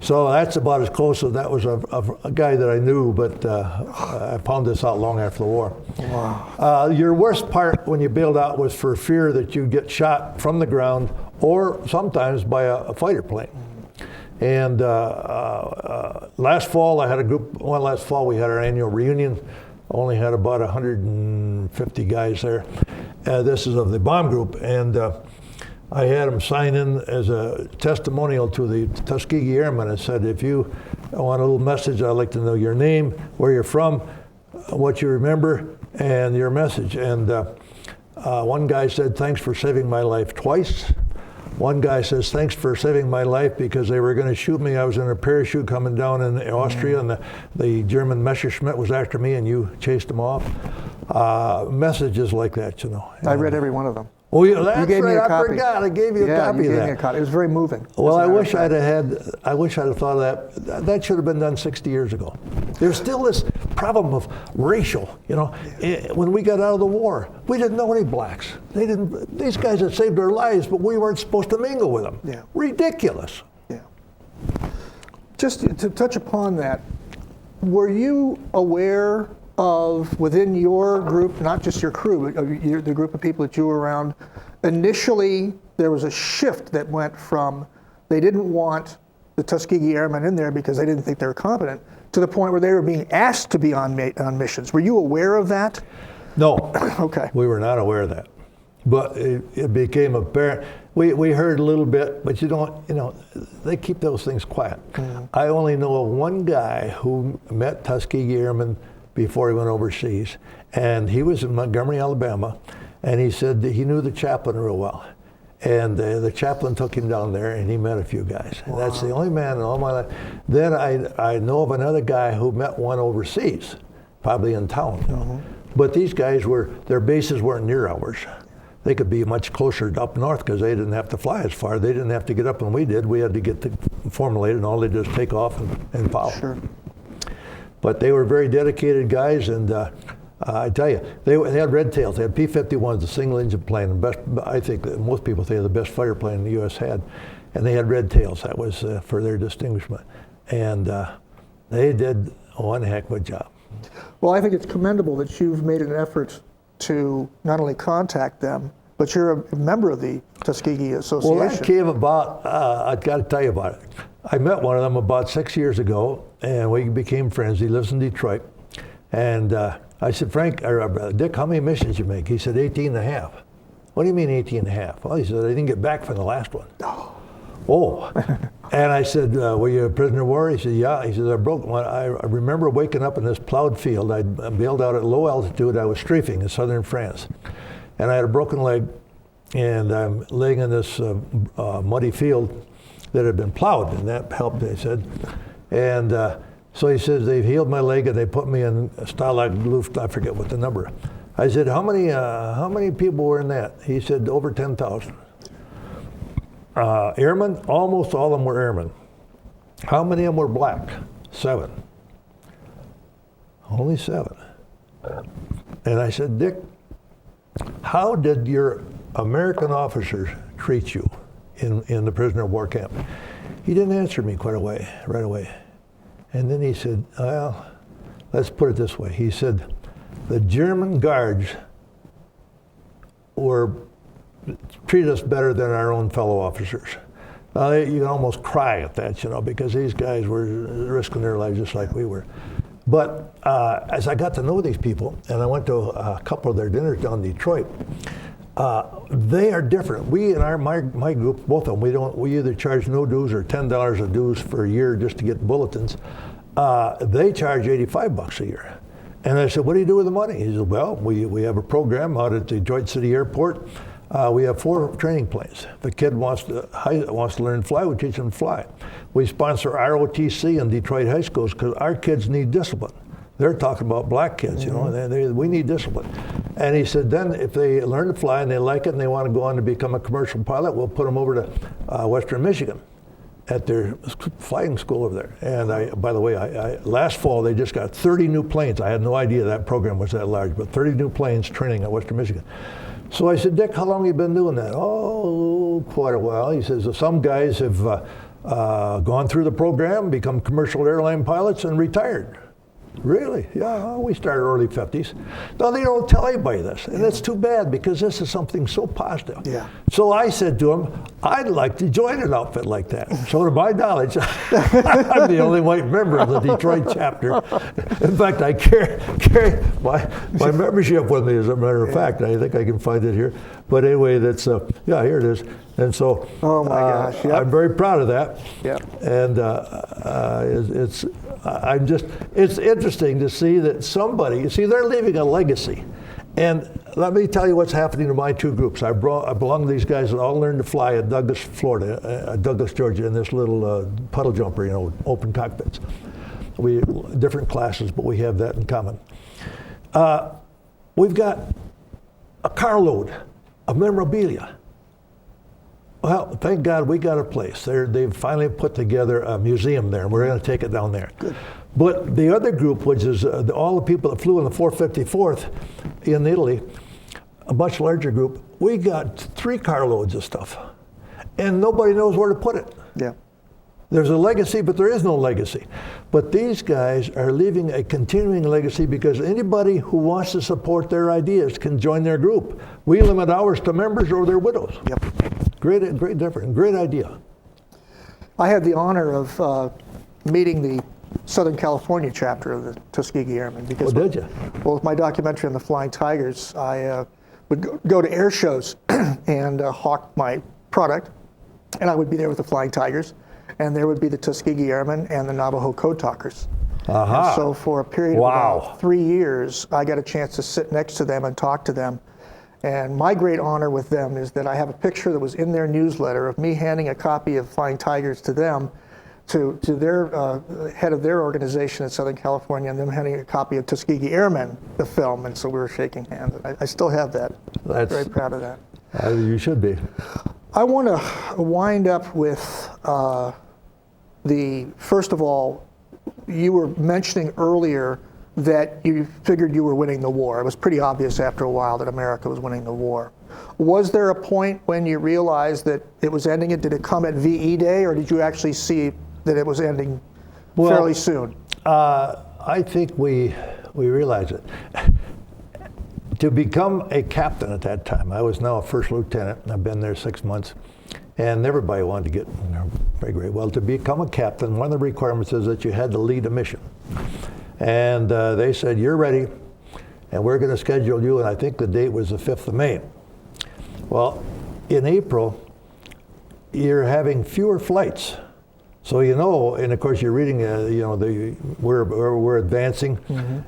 So that's about as close as that was a guy that I knew, but I found this out long after the war. Wow. Your worst part when you bailed out was for fear that you'd get shot from the ground or sometimes by a fighter plane. And last fall, last fall we had our annual reunion. Only had about 150 guys there. This is of the bomb group, and I had them sign in as a testimonial to the Tuskegee Airmen and said, if you want a little message, I'd like to know your name, where you're from, what you remember, and your message. And One guy said, "Thanks for saving my life twice." One guy says, "Thanks for saving my life because they were going to shoot me. I was in a parachute coming down in Austria, and the German Messerschmitt was after me, and you chased him off." Messages like that, you know. I read every one of them. Oh, yeah, that's You gave me right. a copy. I forgot. I gave you a copy you of gave that. me a copy. It was very moving. Well, I wish I'd have thought of that. That should have been done 60 years ago. There's still this problem of racial, you know. When we got out of the war, we didn't know any blacks. These guys had saved our lives, but we weren't supposed to mingle with them. Yeah. Ridiculous. Yeah. Just to touch upon that, were you aware of, within your group, not just your crew, but the group of people that you were around, initially there was a shift that went from they didn't want the Tuskegee Airmen in there because they didn't think they were competent, to the point where they were being asked to be on missions. Were you aware of that? No. Okay. We were not aware of that. But it became apparent. We heard a little bit, but you know, they keep those things quiet. I only know of one guy who met Tuskegee Airmen before he went overseas, and he was in Montgomery, Alabama, and he said that he knew the chaplain real well. And the chaplain took him down there, and he met a few guys. And that's the only man in all my life. Then I know of another guy who met one overseas, probably in town. You know. But these guys their bases weren't near ours. They could be much closer up north because they didn't have to fly as far. They didn't have to get up when we did. We had to get formulated, and all they did is take off and follow. Sure. But they were very dedicated guys, and I tell you, they had red tails. They had P-51s, the single engine plane, I think that most people say the best fighter plane the U.S. had, and they had red tails. That was for their distinguishment, and they did one heck of a job. Well, I think it's commendable that you've made an effort to not only contact them, but you're a member of the Tuskegee Association. Well, that came about, I've got to tell you about it. I met one of them about 6 years ago, and we became friends. He lives in Detroit. And I said, Dick, how many missions you make? He said, 18 and a half. What do you mean 18 and a half? Well, he said, I didn't get back from the last one. Oh. And I said, were you a prisoner of war? He said, yeah. He said, I remember waking up in this plowed field. I'd bailed out at low altitude. I was strafing in southern France. And I had a broken leg, and I'm laying in this muddy field that had been plowed, and that helped, they said. And so he says, they've healed my leg, and they put me in Stalag Luft, I forget what the number. I said, how many people were in that? He said, over 10,000. Airmen, almost all of them were airmen. How many of them were black? 7. Only 7. And I said, Dick, how did your American officers treat you in the prisoner of war camp? He didn't answer me right away. And then he said, well, let's put it this way. He said, the German guards treated us better than our own fellow officers. Now, you can almost cry at that, you know, because these guys were risking their lives just like we were. But as I got to know these people, and I went to a couple of their dinners down in Detroit, they are different. We in my group, both of them, we either charge no dues or $10 of dues for a year just to get bulletins. They charge $85 a year. And I said, what do you do with the money? He said, well, we have a program out at Detroit City Airport. We have 4 training planes. If a kid wants to learn to fly, we teach them to fly. We sponsor ROTC in Detroit high schools because our kids need discipline. They're talking about black kids, you know, we need discipline. And he said, then if they learn to fly and they like it and they want to go on to become a commercial pilot, we'll put them over to Western Michigan at their flying school over there. And by the way, last fall they just got 30 new planes. I had no idea that program was that large, but 30 new planes training at Western Michigan. So I said, Dick, how long have you been doing that? Oh, quite a while. He says, some guys have gone through the program, become commercial airline pilots, and retired. Really? Yeah, we started early 50s. Now, they don't tell anybody this, and it's too bad because this is something so positive. Yeah. So I said to him, I'd like to join an outfit like that. So to my knowledge, I'm the only white member of the Detroit chapter. In fact, I carry my membership with me, as a matter of fact. I think I can find it here. But anyway, that's, yeah, here it is. And so oh my gosh, yep. I'm very proud of that. Yep. And it's interesting to see that somebody, they're leaving a legacy. And let me tell you what's happening to my two groups. I belong to these guys that all learned to fly at Douglas, Florida, Douglas, Georgia, in this little puddle jumper, you know, open cockpits. We different classes, but we have that in common. We've got a carload of memorabilia. Well, thank God we got a place. They've finally put together a museum there, and we're going to take it down there. Good. But the other group, which is all the people that flew in the 454th in Italy, a much larger group, we got 3 carloads of stuff, and nobody knows where to put it. Yeah. There's a legacy, but there is no legacy. But these guys are leaving a continuing legacy because anybody who wants to support their ideas can join their group. We limit ours to members or their widows. Yep. Great difference, great idea. I had the honor of meeting the Southern California chapter of the Tuskegee Airmen. Because did you? Well, with my documentary on the Flying Tigers, I would go to air shows and hawk my product, and I would be there with the Flying Tigers, and there would be the Tuskegee Airmen and the Navajo Code Talkers. And so for a period of about 3 years, I got a chance to sit next to them and talk to them. And my great honor with them is that I have a picture that was in their newsletter of me handing a copy of Flying Tigers to them, to their head of their organization in Southern California, and them handing a copy of Tuskegee Airmen, the film, and so we were shaking hands. I still have that. I'm very proud of that. You should be. I want to wind up with first of all, you were mentioning earlier that you figured you were winning the war. It was pretty obvious after a while that America was winning the war. Was there a point when you realized that it was ending it? Did it come at VE Day, or did you actually see that it was ending fairly soon? I think we realized it. To become a captain at that time, I was now a first lieutenant, and I've been there 6 months, and everybody wanted to get very great. Well, to become a captain, one of the requirements is that you had to lead a mission. And they said, you're ready, and we're going to schedule you, and I think the date was the 5th of May. Well, in April, you're having fewer flights. So you know, and of course you're reading, we're advancing,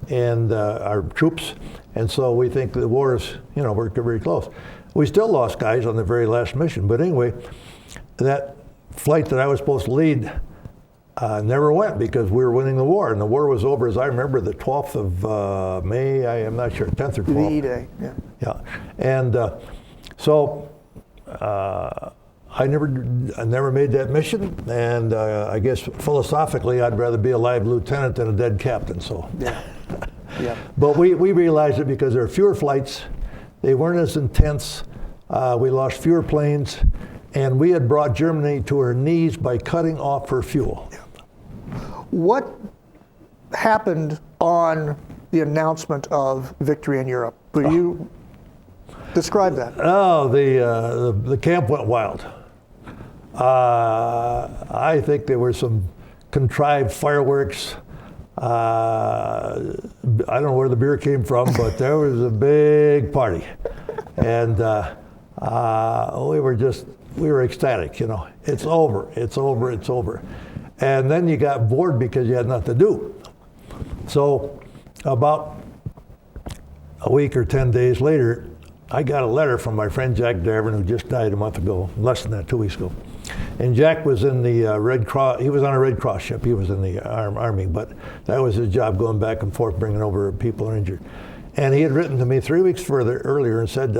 and our troops, and so we think the war is, we're very close. We still lost guys on the very last mission, but anyway, that flight that I was supposed to lead never went because we were winning the war, and the war was over, as I remember, the 12th of May. I am not sure, 10th or 12th. VE Day, yeah. Yeah, and so. I never made that mission, and I guess philosophically I'd rather be a live lieutenant than a dead captain. So, yeah. But we realized it because there are fewer flights, they weren't as intense, we lost fewer planes, and we had brought Germany to her knees by cutting off her fuel. What happened on the announcement of victory in Europe? Will you describe that? Oh, the camp went wild. I think there were some contrived fireworks. I don't know where the beer came from, but there was a big party. And we were ecstatic, It's over, it's over, it's over. And then you got bored because you had nothing to do. So about a week or 10 days later, I got a letter from my friend Jack Davern, who just died a month ago, less than that, 2 weeks ago. And Jack was in the Red Cross, he was on a Red Cross ship, he was in the Army, but that was his job, going back and forth, bringing over people who are injured. And he had written to me 3 weeks earlier and said,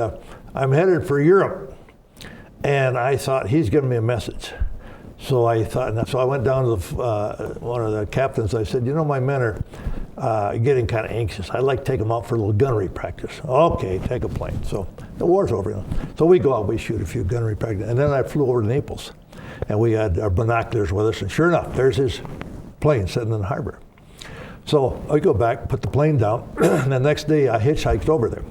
I'm headed for Europe. And I thought, he's giving me a message. So I went down to one of the captains. I said, my men are getting kind of anxious. I'd like to take them out for a little gunnery practice. Okay, take a plane. So the war's over. So we go out, we shoot a few gunnery practice. And then I flew over to Naples. And we had our binoculars with us. And sure enough, there's his plane sitting in the harbor. So I go back, put the plane down. And the next day I hitchhiked over there.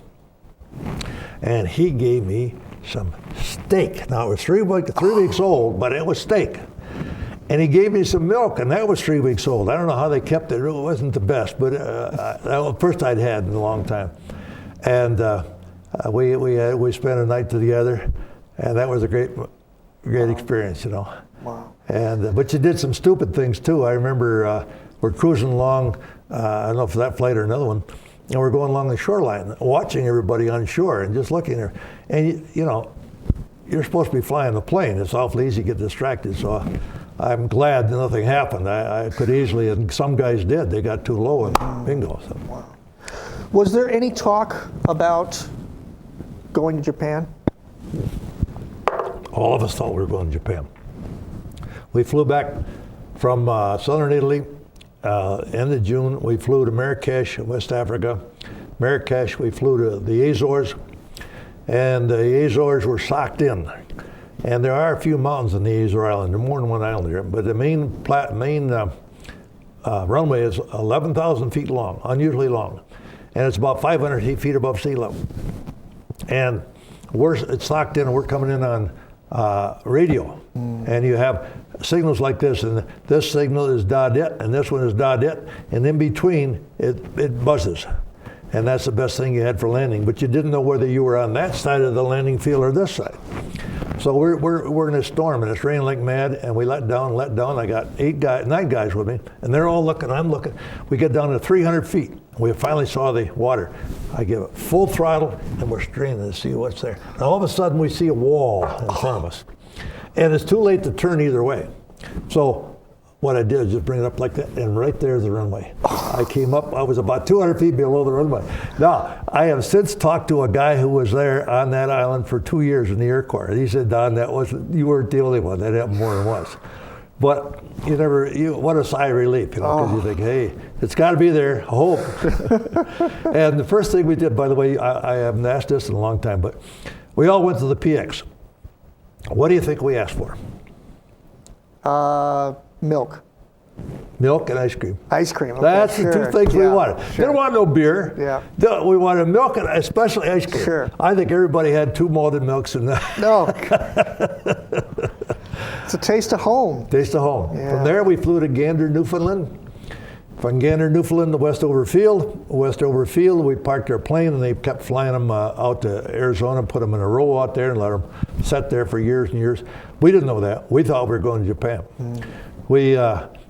And he gave me some steak. Now it was 3 weeks old, but it was steak. And he gave me some milk, and that was 3 weeks old. I don't know how they kept it. It wasn't the best, but that was the first I'd had in a long time. And we spent a night together, and that was a great experience, Wow. And but you did some stupid things too. I remember we're cruising along. I don't know if that flight or another one, and we're going along the shoreline, watching everybody on shore and just looking there. And you know, you're supposed to be flying the plane. It's awfully easy to get distracted. So I'm glad that nothing happened. I could easily, and some guys did. They got too low and bingo. So. Wow. Was there any talk about going to Japan? All of us thought we were going to Japan. We flew back from southern Italy, end of June. We flew to Marrakesh, West Africa. Marrakesh, we flew to the Azores, and the Azores were socked in. And there are a few mountains in the Azore Island. There are more than one island there, but the main runway is 11,000 feet long, unusually long, and it's about 500 feet above sea level. And it's locked in, and we're coming in on radio, and you have signals like this, and this signal is da-dit, and this one is da-dit, and in between it buzzes, and that's the best thing you had for landing. But you didn't know whether you were on that side of the landing field or this side. So we're in a storm, and it's raining like mad, and we let down. I got 9 guys with me, and they're all looking. I'm looking. We get down to 300 feet. We finally saw the water. I give it full throttle, and we're straining to see what's there. And all of a sudden, we see a wall in front of us. And it's too late to turn either way. So what I did is just bring it up like that, and right there's the runway. I came up, I was about 200 feet below the runway. Now, I have since talked to a guy who was there on that island for 2 years in the Aircorps. And he said, Don, you weren't the only one. That happened more than once. But what a sigh of relief, because you think, hey, it's got to be there, I hope. And the first thing we did, by the way, I haven't asked this in a long time, but we all went to the PX. What do you think we asked for? Milk. Milk and ice cream. Ice cream. Okay, That's the two things we wanted. Sure. Didn't want no beer. Yeah. We wanted milk and especially ice cream. Sure. I think everybody had 2 malted milks and No. It's a taste of home. Taste of home. Yeah. From there, we flew to Gander, Newfoundland. From Gander, Newfoundland to Westover Field. Westover Field, we parked our plane, and they kept flying them out to Arizona, put them in a row out there, and let them sit there for years and years. We didn't know that. We thought we were going to Japan. We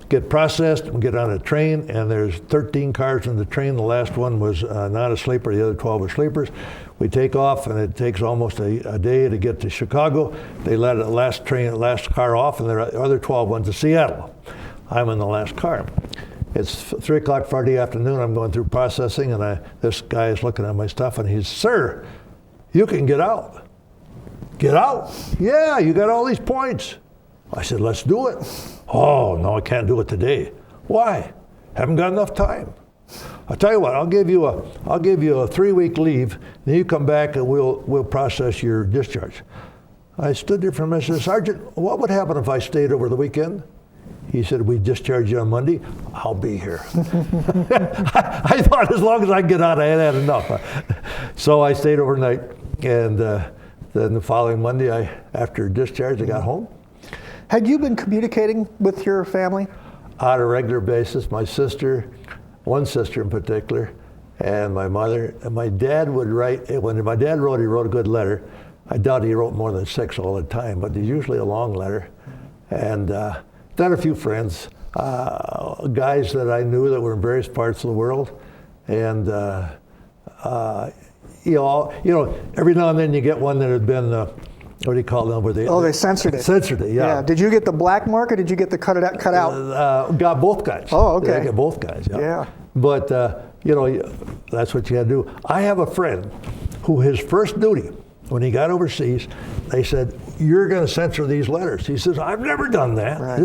get processed and get on a train, and there's 13 cars in the train. The last one was not a sleeper. The other 12 were sleepers. We take off, and it takes almost a day to get to Chicago. They let the last car off, and the other 12 went to Seattle. I'm in the last car. It's 3 o'clock Friday afternoon. I'm going through processing, and this guy is looking at my stuff, and he's, sir, you can get out. Get out? Yeah, you got all these points. I said, let's do it. Oh, no, I can't do it today. Why? Haven't got enough time. I'll tell you what, I'll give you a 3-week leave, then you come back and we'll process your discharge. I stood there for a minute and said, Sergeant, what would happen if I stayed over the weekend? He said, we discharge you on Monday. I'll be here. I thought as long as I get out, I had enough. So I stayed overnight, and then the following Monday, after discharge, I got home. Had you been communicating with your family? On a regular basis. My sister, one sister in particular, and my mother. And my dad would write, when my dad wrote, he wrote a good letter. I doubt he wrote more than 6 all the time, but there's usually a long letter. And then a few friends, guys that I knew that were in various parts of the world. And you know, every now and then you get one that had been, what do you call them? They censored it. Censored it, yeah. Did you get the black mark, or did you get the cut out? Got both guys. Oh, okay. Yeah, I got both guys, yeah. Yeah. But, you know, that's what you had to do. I have a friend who his first duty, when he got overseas, they said, you're going to censor these letters. He says, I've never done that. Right.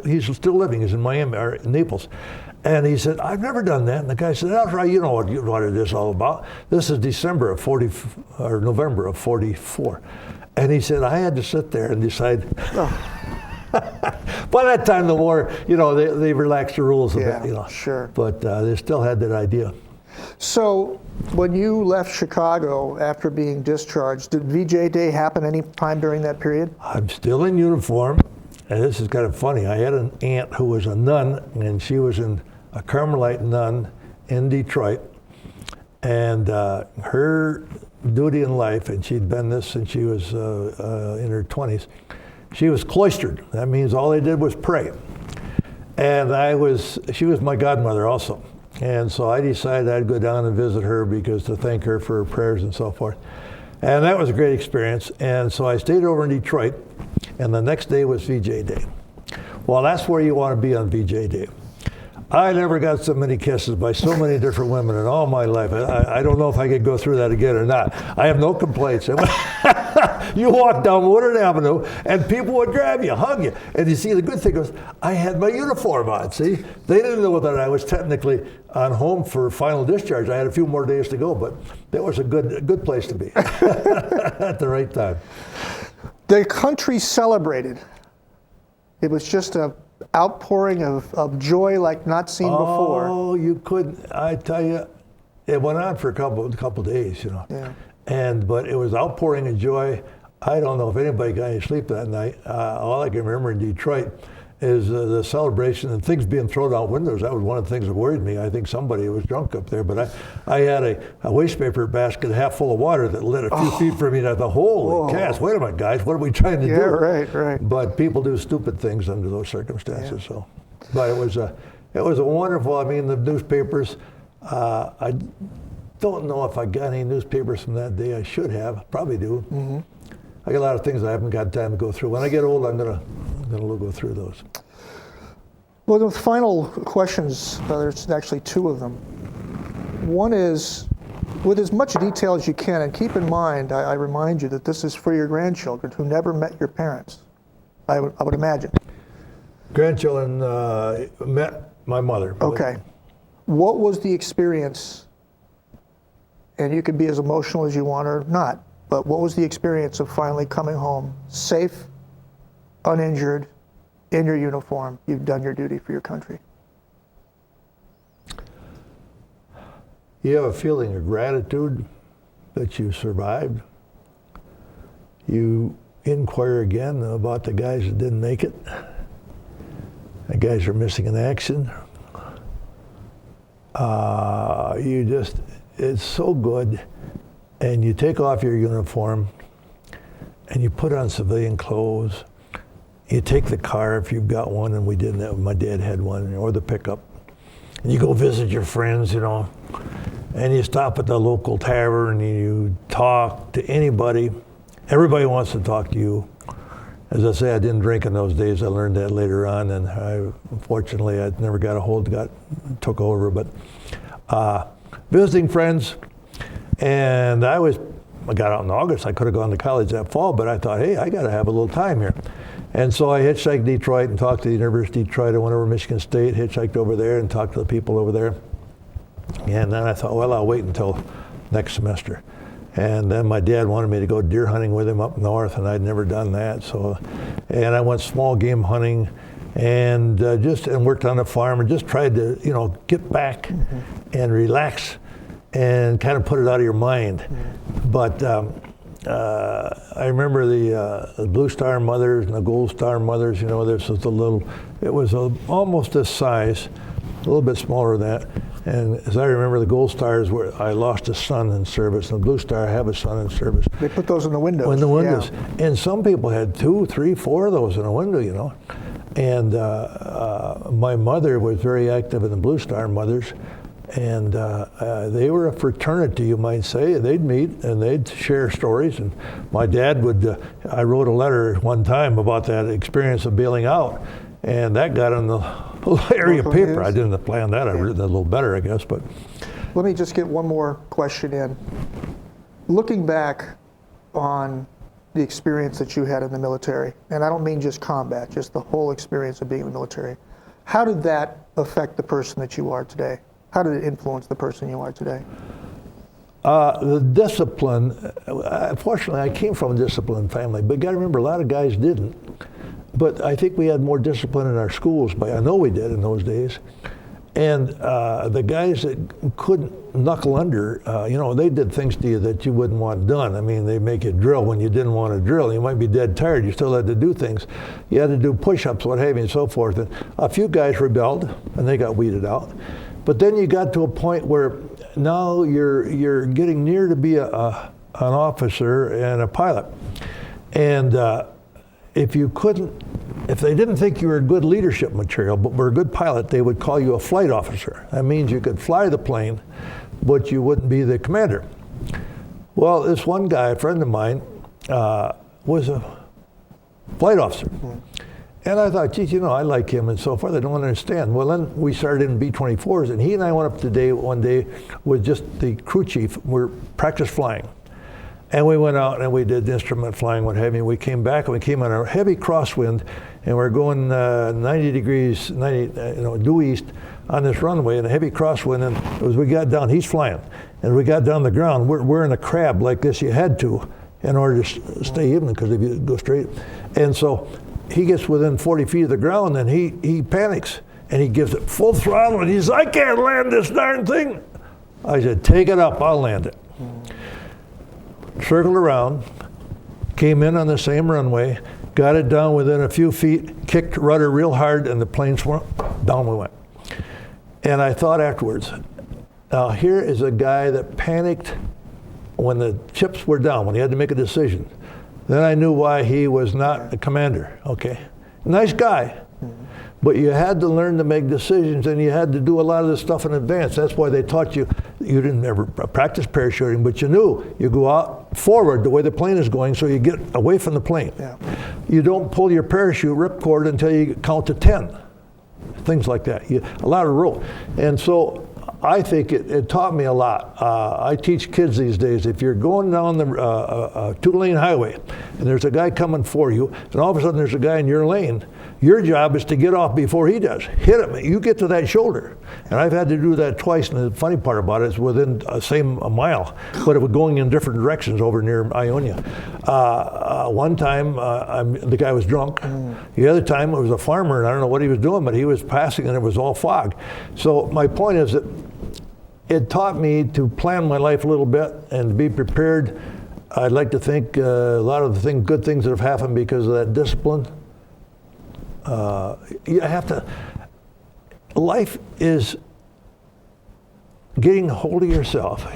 He's still living, he's in Miami, or in Naples. And he said, I've never done that. And the guy said, that's right, you know what it is all about. This is November of 44. And he said, I had to sit there and decide. By that time, the war, you know, they relaxed the rules a bit, you know. Sure. But they still had that idea. So when you left Chicago after being discharged, did VJ Day happen any time during that period? I'm still in uniform, and this is kind of funny. I had an aunt who was a nun, and she was a Carmelite nun in Detroit, and her duty in life, and she'd been this since she was in her 20s, she was cloistered. That means all they did was pray. And she was my godmother also. And so I decided I'd go down and visit her because to thank her for her prayers and so forth. And that was a great experience. And so I stayed over in Detroit, and the next day was VJ Day. Well, that's where you want to be on VJ Day. I never got so many kisses by so many different women in all my life. I don't know if I could go through that again or not. I have no complaints. You walk down Woodard Avenue, and people would grab you, hug you. And you see, the good thing was I had my uniform on, see? They didn't know that I was technically on home for final discharge. I had a few more days to go, but that was a good place to be at the right time. The country celebrated. It was just a outpouring of joy like not seen before. Oh, you couldn't. I tell you, it went on for a couple days, you know. Yeah. But it was outpouring of joy. I don't know if anybody got any sleep that night. All I can remember in Detroit is the celebration and things being thrown out windows. That was one of the things that worried me. I think somebody was drunk up there. But I had a waste paper basket half full of water that lit a few feet from me. And I thought, holy cats, wait a minute, guys, what are we trying to do? Yeah, right. But people do stupid things under those circumstances. Yeah. So, but it was a wonderful. I mean, the newspapers. I don't know if I got any newspapers from that day. I should have. Probably do. Mm-hmm. I got a lot of things I haven't got time to go through. When I get old, I'm gonna go through those. Well, the final questions, there's actually two of them. One is, with as much detail as you can, and keep in mind, I remind you that this is for your grandchildren who never met your parents, I would imagine. Grandchildren met my mother. Okay. What was the experience, and you can be as emotional as you want or not, but what was the experience of finally coming home safe, uninjured, in your uniform? You've done your duty for your country. You have a feeling of gratitude that you survived. You inquire again about the guys that didn't make it. The guys are missing in action. It's so good. And you take off your uniform and you put on civilian clothes. You take the car if you've got one, and we didn't have, my dad had one, or the pickup. And you go visit your friends, you know, and you stop at the local tavern and you talk to anybody. Everybody wants to talk to you. As I say, I didn't drink in those days. I learned that later on, and unfortunately, I never got a hold, took over. But visiting friends, and I got out in August. I could have gone to college that fall, but I thought, hey, I got to have a little time here. And so I hitchhiked Detroit and talked to the University of Detroit. I went over to Michigan State, hitchhiked over there and talked to the people over there. And then I thought, well, I'll wait until next semester. And then my dad wanted me to go deer hunting with him up north, and I'd never done that. And I went small game hunting and worked on the farm and just tried to, get back and relax and kind of put it out of your mind. But I remember the Blue Star Mothers and the Gold Star Mothers, this was it was almost this size, a little bit smaller than that. And as I remember, the Gold Stars I lost a son in service, and the Blue Star, I have a son in service. They put those in the windows. In the windows. Yeah. And some people had 2, 3, 4 of those in a window, And my mother was very active in the Blue Star Mothers. And they were a fraternity, you might say. They'd meet and they'd share stories. And my dad I wrote a letter one time about that experience of bailing out. And that got in the area paper. I didn't plan that. I'd written it a little better, I guess. But let me just get one more question in. Looking back on the experience that you had in the military, and I don't mean just combat, just the whole experience of being in the military, how did that affect the person that you are today? How did it influence the person you are today? The discipline, fortunately, I came from a disciplined family, but you got to remember, a lot of guys didn't. But I think we had more discipline in our schools, but I know we did in those days. And the guys that couldn't knuckle under, they did things to you that you wouldn't want done. I mean, they make you drill when you didn't want to drill. You might be dead tired. You still had to do things. You had to do push-ups, what have you, and so forth. And a few guys rebelled, and they got weeded out. But then you got to a point where now you're getting near to be an officer and a pilot. And if you couldn't if they didn't think you were good leadership material, but were a good pilot, they would call you a flight officer. That means you could fly the plane, but you wouldn't be the commander. Well, this one guy, a friend of mine, was a flight officer. And I thought, geez, I like him and so forth. I don't understand. Well, then we started in B-24s, and he and I went up one day with just the crew chief. We're practice flying. And we went out and we did instrument flying, what have you. We came back and we came on a heavy crosswind, and we're going 90 degrees, due east on this runway in a heavy crosswind. And as we got down, he's flying. And we got down the ground, we're in a crab like this. You had to in order to stay even, because if you go straight. And so he gets within 40 feet of the ground, and he panics, and he gives it full throttle, and he says, I can't land this darn thing. I said, take it up, I'll land it. Circled around, came in on the same runway, got it down within a few feet, kicked rudder real hard, and the plane swung, down we went. And I thought afterwards, now here is a guy that panicked when the chips were down, when he had to make a decision. Then I knew why he was not a commander, okay? Nice guy, but you had to learn to make decisions, and you had to do a lot of this stuff in advance. That's why they taught you didn't ever practice parachuting, but you knew you go out forward the way the plane is going, so you get away from the plane. Yeah. You don't pull your parachute ripcord until you count to 10. Things like that, a lot of rule. And so I think it taught me a lot. I teach kids these days, if you're going down the two-lane highway and there's a guy coming for you, and all of a sudden there's a guy in your lane, your job is to get off before he does. Hit him. You get to that shoulder. And I've had to do that twice, and the funny part about it is within the same mile, but it was going in different directions over near Ionia. One time, the guy was drunk. The other time, it was a farmer, and I don't know what he was doing, but he was passing, and it was all fog. So my point is that it taught me to plan my life a little bit and to be prepared. I'd like to think a lot of the good things that have happened because of that discipline. You have to, life is getting a hold of yourself.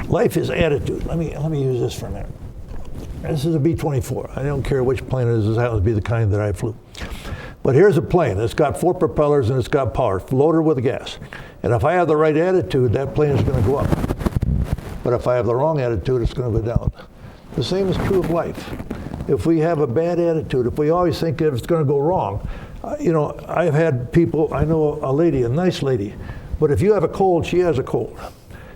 Life is attitude. Let me use this for a minute. This is a B-24. I don't care which plane it is. This happens to be the kind that I flew. But here's a plane. It's got 4 propellers and it's got power, loaded with gas. And if I have the right attitude, that plane is going to go up. But if I have the wrong attitude, it's going to go down. The same is true of life. If we have a bad attitude, if we always think if it's going to go wrong, I've had people, I know a lady, a nice lady, but if you have a cold, she has a cold.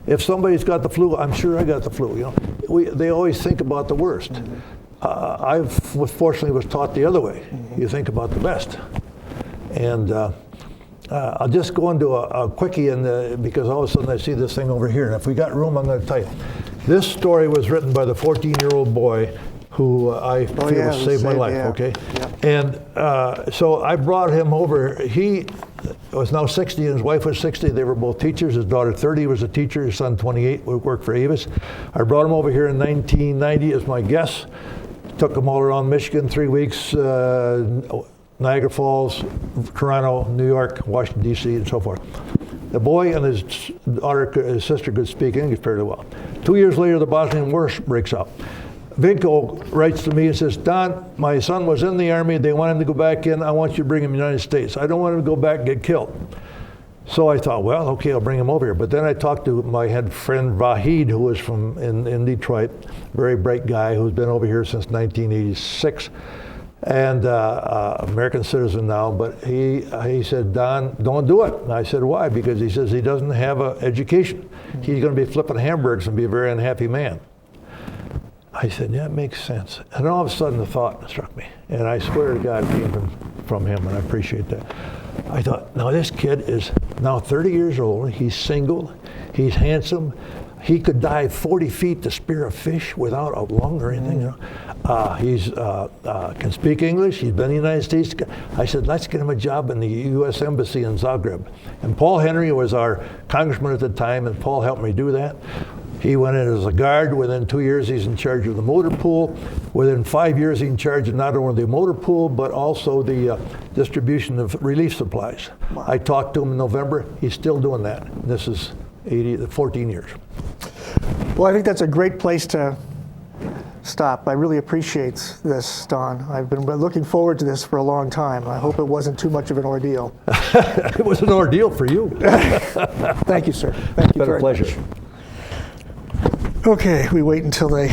If somebody's got the flu, I'm sure I got the flu. They always think about the worst. I fortunately was taught the other way. You think about the best. And I'll just go into a quickie, because all of a sudden I see this thing over here. And if we got room, I'm going to tell you. This story was written by the 14-year-old boy who I feel saved my life, okay? Yeah. And so I brought him over. He was now 60 and his wife was 60. They were both teachers. His daughter, 30, was a teacher. His son, 28, worked for Avis. I brought him over here in 1990 as my guest. Took him all around Michigan, 3 weeks, Niagara Falls, Toronto, New York, Washington, D.C., and so forth. The boy and his sister could speak English fairly well. 2 years later, the Bosnian War breaks out. Vinko writes to me and says, Don, my son was in the Army. They want him to go back in. I want you to bring him to the United States. I don't want him to go back and get killed. So I thought, well, okay, I'll bring him over here. But then I talked to my head friend, Vahid, who was in Detroit, very bright guy who's been over here since 1986, and American citizen now. But he said, Don, don't do it. And I said, why? Because he says he doesn't have an education. He's going to be flipping hamburgers and be a very unhappy man. I said, yeah, it makes sense. And all of a sudden the thought struck me. And I swear to God it came from him, and I appreciate that. I thought, now this kid is now 30 years old. He's single. He's handsome. He could dive 40 feet to spear a fish without a lung or anything. He can speak English. He's been in the United States. I said, let's get him a job in the U.S. Embassy in Zagreb. And Paul Henry was our congressman at the time, and Paul helped me do that. He went in as a guard. Within 2 years, he's in charge of the motor pool. Within 5 years, he's in charge of not only the motor pool, but also the distribution of relief supplies. Wow. I talked to him in November. He's still doing that. This is 14 years. Well, I think that's a great place to stop. I really appreciate this, Don. I've been looking forward to this for a long time. I hope it wasn't too much of an ordeal. It was an ordeal for you. Thank you, sir. Thank you It's been very a pleasure. much. Okay, we wait until they